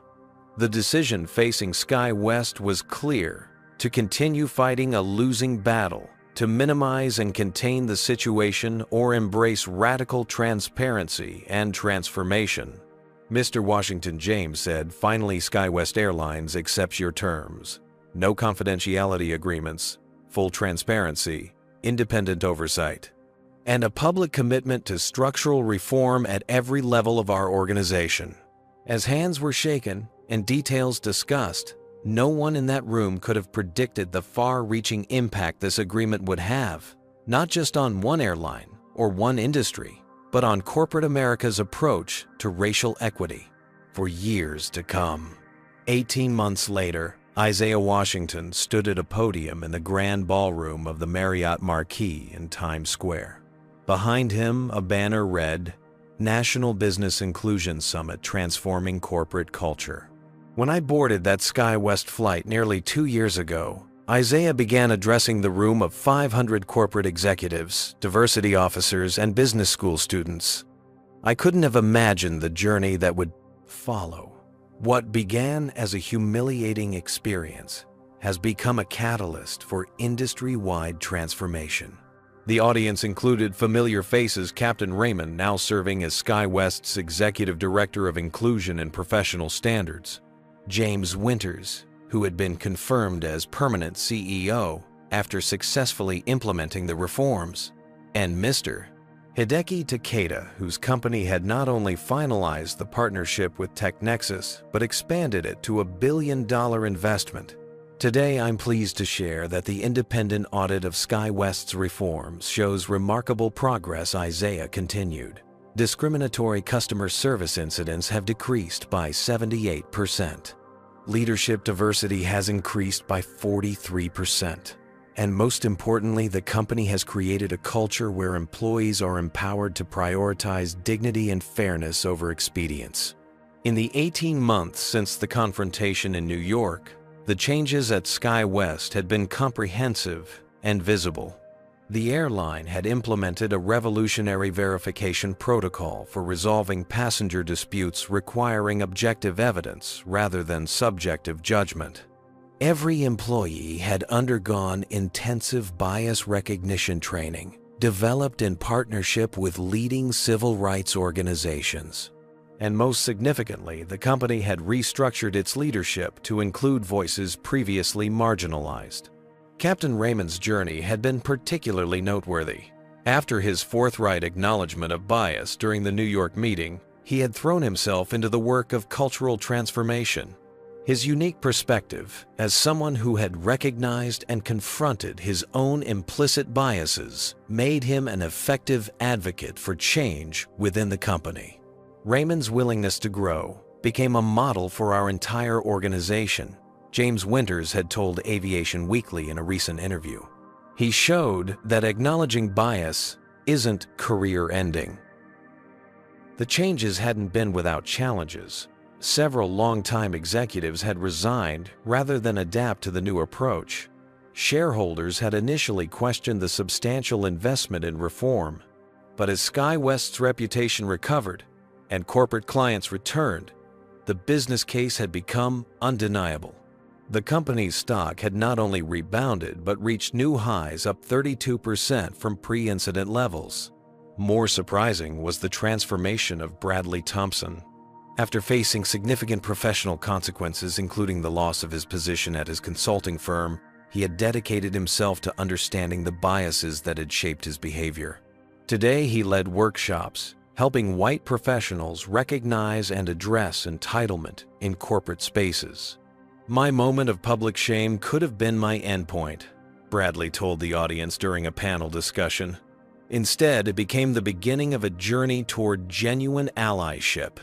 The decision facing SkyWest was clear: to continue fighting a losing battle, to minimize and contain the situation, or embrace radical transparency and transformation. Mr. Washington, James said, "Finally, SkyWest Airlines accepts your terms. No confidentiality agreements, full transparency, independent oversight, and a public commitment to structural reform at every level of our organization." As hands were shaken and details discussed, no one in that room could have predicted the far-reaching impact this agreement would have, not just on one airline or one industry, but on corporate America's approach to racial equity for years to come. 18 months later, Isaiah Washington stood at a podium in the grand ballroom of the Marriott Marquis in Times Square. Behind him, a banner read, "National Business Inclusion Summit Transforming Corporate Culture." When I boarded that SkyWest flight nearly 2 years ago, Isaiah began addressing the room of 500 corporate executives, diversity officers, and business school students. I couldn't have imagined the journey that would follow. What began as a humiliating experience has become a catalyst for industry-wide transformation. The audience included familiar faces: Captain Raymond, now serving as SkyWest's Executive Director of Inclusion and Professional Standards; James Winters, who had been confirmed as permanent CEO after successfully implementing the reforms; and Mr. Hideki Takeda, whose company had not only finalized the partnership with TechNexus, but expanded it to $1 billion investment. Today, I'm pleased to share that the independent audit of SkyWest's reforms shows remarkable progress. Isaiah continued. Discriminatory customer service incidents have decreased by 78%. Leadership diversity has increased by 43%. And most importantly, the company has created a culture where employees are empowered to prioritize dignity and fairness over expedience. In the 18 months since the confrontation in New York, the changes at SkyWest had been comprehensive and visible. The airline had implemented a revolutionary verification protocol for resolving passenger disputes requiring objective evidence rather than subjective judgment. Every employee had undergone intensive bias recognition training, developed in partnership with leading civil rights organizations. And most significantly, the company had restructured its leadership to include voices previously marginalized. Captain Raymond's journey had been particularly noteworthy. After his forthright acknowledgement of bias during the New York meeting, he had thrown himself into the work of cultural transformation. His unique perspective, as someone who had recognized and confronted his own implicit biases, made him an effective advocate for change within the company. Raymond's willingness to grow became a model for our entire organization, James Winters had told Aviation Weekly in a recent interview. He showed that acknowledging bias isn't career-ending. The changes hadn't been without challenges. Several longtime executives had resigned rather than adapt to the new approach. Shareholders had initially questioned the substantial investment in reform, but as SkyWest's reputation recovered and corporate clients returned, the business case had become undeniable. The company's stock had not only rebounded but reached new highs, up 32% from pre-incident levels. More surprising was the transformation of Bradley Thompson. After facing significant professional consequences, including the loss of his position at his consulting firm, he had dedicated himself to understanding the biases that had shaped his behavior. Today, he led workshops, helping white professionals recognize and address entitlement in corporate spaces. "My moment of public shame could have been my endpoint," Bradley told the audience during a panel discussion. Instead, it became the beginning of a journey toward genuine allyship.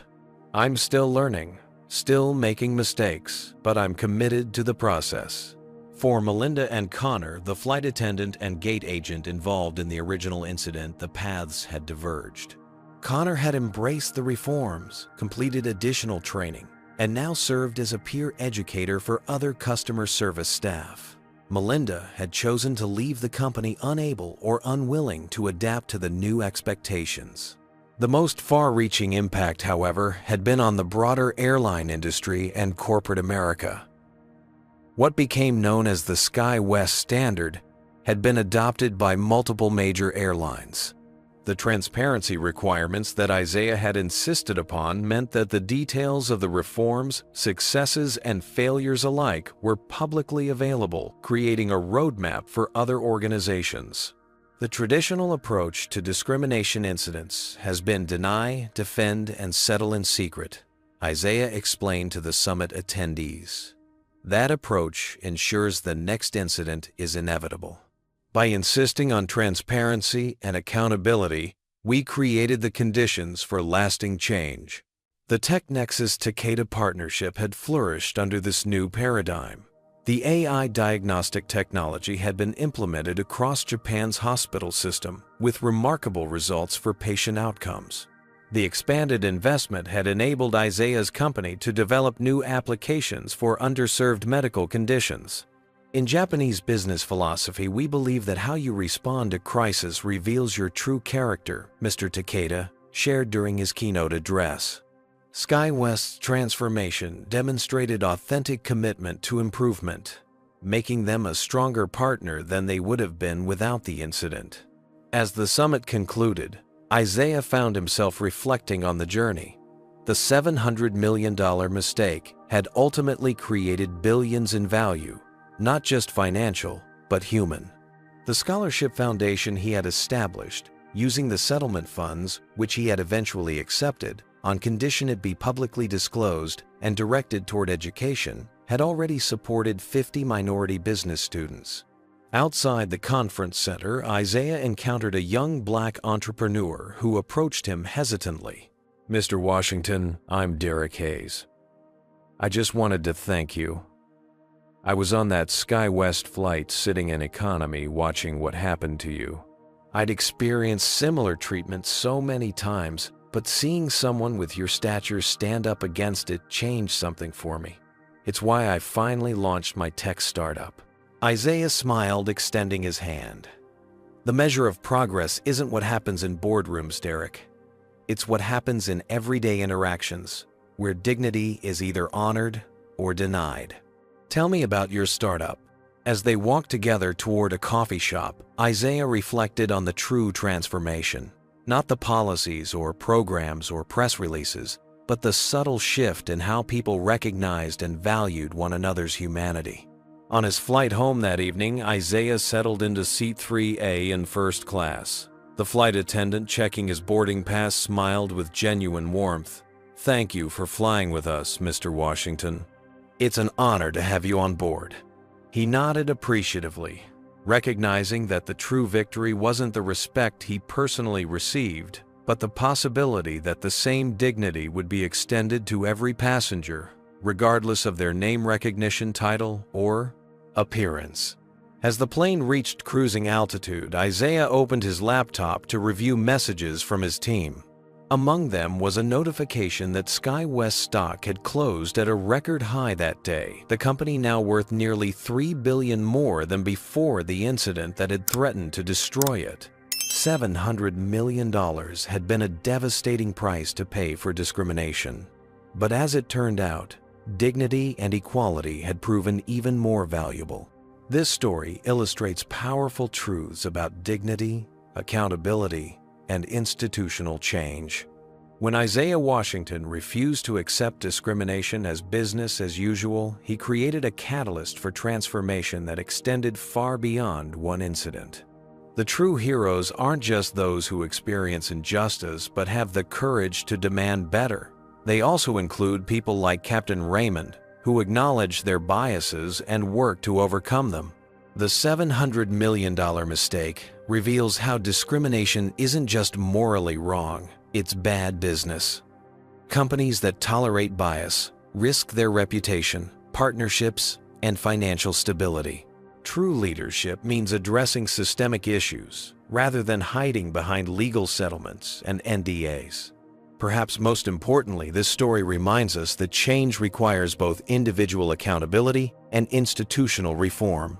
"I'm still learning, still making mistakes, but I'm committed to the process." For Melinda and Connor, the flight attendant and gate agent involved in the original incident, the paths had diverged. Connor had embraced the reforms, completed additional training, and now served as a peer educator for other customer service staff. Melinda had chosen to leave the company unable or unwilling to adapt to the new expectations. The most far-reaching impact, however, had been on the broader airline industry and corporate America. What became known as the SkyWest Standard had been adopted by multiple major airlines. The transparency requirements that Isaiah had insisted upon meant that the details of the reforms, successes, and failures alike were publicly available, creating a roadmap for other organizations. The traditional approach to discrimination incidents has been deny, defend, and settle in secret, Isaiah explained to the summit attendees. That approach ensures the next incident is inevitable. By insisting on transparency and accountability, we created the conditions for lasting change. The TechNexus-Takeda partnership had flourished under this new paradigm. The AI diagnostic technology had been implemented across Japan's hospital system, with remarkable results for patient outcomes. The expanded investment had enabled Isaiah's company to develop new applications for underserved medical conditions. In Japanese business philosophy, we believe that how you respond to crisis reveals your true character, Mr. Takeda shared during his keynote address. SkyWest's transformation demonstrated authentic commitment to improvement, making them a stronger partner than they would have been without the incident. As the summit concluded, Isaiah found himself reflecting on the journey. The $700 million mistake had ultimately created billions in value, not just financial, but human. The scholarship foundation he had established, using the settlement funds, which he had eventually accepted, on condition it be publicly disclosed and directed toward education, had already supported 50 minority business students. Outside the conference center, Isaiah encountered a young black entrepreneur who approached him hesitantly. "Mr. Washington, I'm Derek Hayes. I just wanted to thank you. I was on that SkyWest flight sitting in economy watching what happened to you. I'd experienced similar treatment so many times, but seeing someone with your stature stand up against it changed something for me. It's why I finally launched my tech startup." Isaiah smiled, extending his hand. "The measure of progress isn't what happens in boardrooms, Derek. It's what happens in everyday interactions, where dignity is either honored or denied. Tell me about your startup." As they walked together toward a coffee shop, Isaiah reflected on the true transformation. Not the policies or programs or press releases, but the subtle shift in how people recognized and valued one another's humanity. On his flight home that evening, Isaiah settled into seat 3A in first class. The flight attendant checking his boarding pass smiled with genuine warmth. "Thank you for flying with us, Mr. Washington. It's an honor to have you on board." He nodded appreciatively, recognizing that the true victory wasn't the respect he personally received, but the possibility that the same dignity would be extended to every passenger, regardless of their name recognition title or appearance. As the plane reached cruising altitude, Isaiah opened his laptop to review messages from his team. Among them was a notification that SkyWest stock had closed at a record high that day, the company now worth nearly $3 billion more than before the incident that had threatened to destroy it. $700 million had been a devastating price to pay for discrimination. But as it turned out, dignity and equality had proven even more valuable. This story illustrates powerful truths about dignity, accountability, and institutional change. When Isaiah Washington refused to accept discrimination as business as usual, he created a catalyst for transformation that extended far beyond one incident. The true heroes aren't just those who experience injustice but have the courage to demand better. They also include people like Captain Raymond, who acknowledge their biases and work to overcome them. The $700 million mistake reveals how discrimination isn't just morally wrong, it's bad business. Companies that tolerate bias risk their reputation, partnerships, and financial stability. True leadership means addressing systemic issues rather than hiding behind legal settlements and NDAs. Perhaps most importantly, this story reminds us that change requires both individual accountability and institutional reform.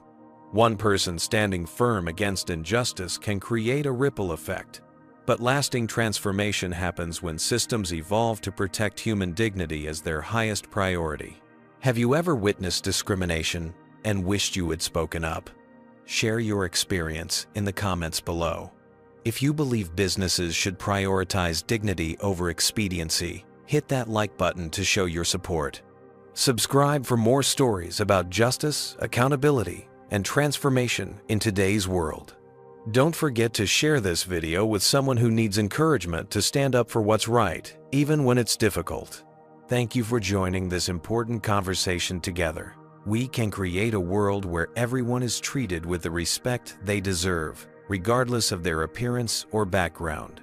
One person standing firm against injustice can create a ripple effect, but lasting transformation happens when systems evolve to protect human dignity as their highest priority. Have you ever witnessed discrimination and wished you had spoken up? Share your experience in the comments below. If you believe businesses should prioritize dignity over expediency, hit that like button to show your support. Subscribe for more stories about justice, accountability, and transformation in today's world. Don't forget to share this video with someone who needs encouragement to stand up for what's right, even when it's difficult. Thank you for joining this important conversation together. We can create a world where everyone is treated with the respect they deserve, regardless of their appearance or background.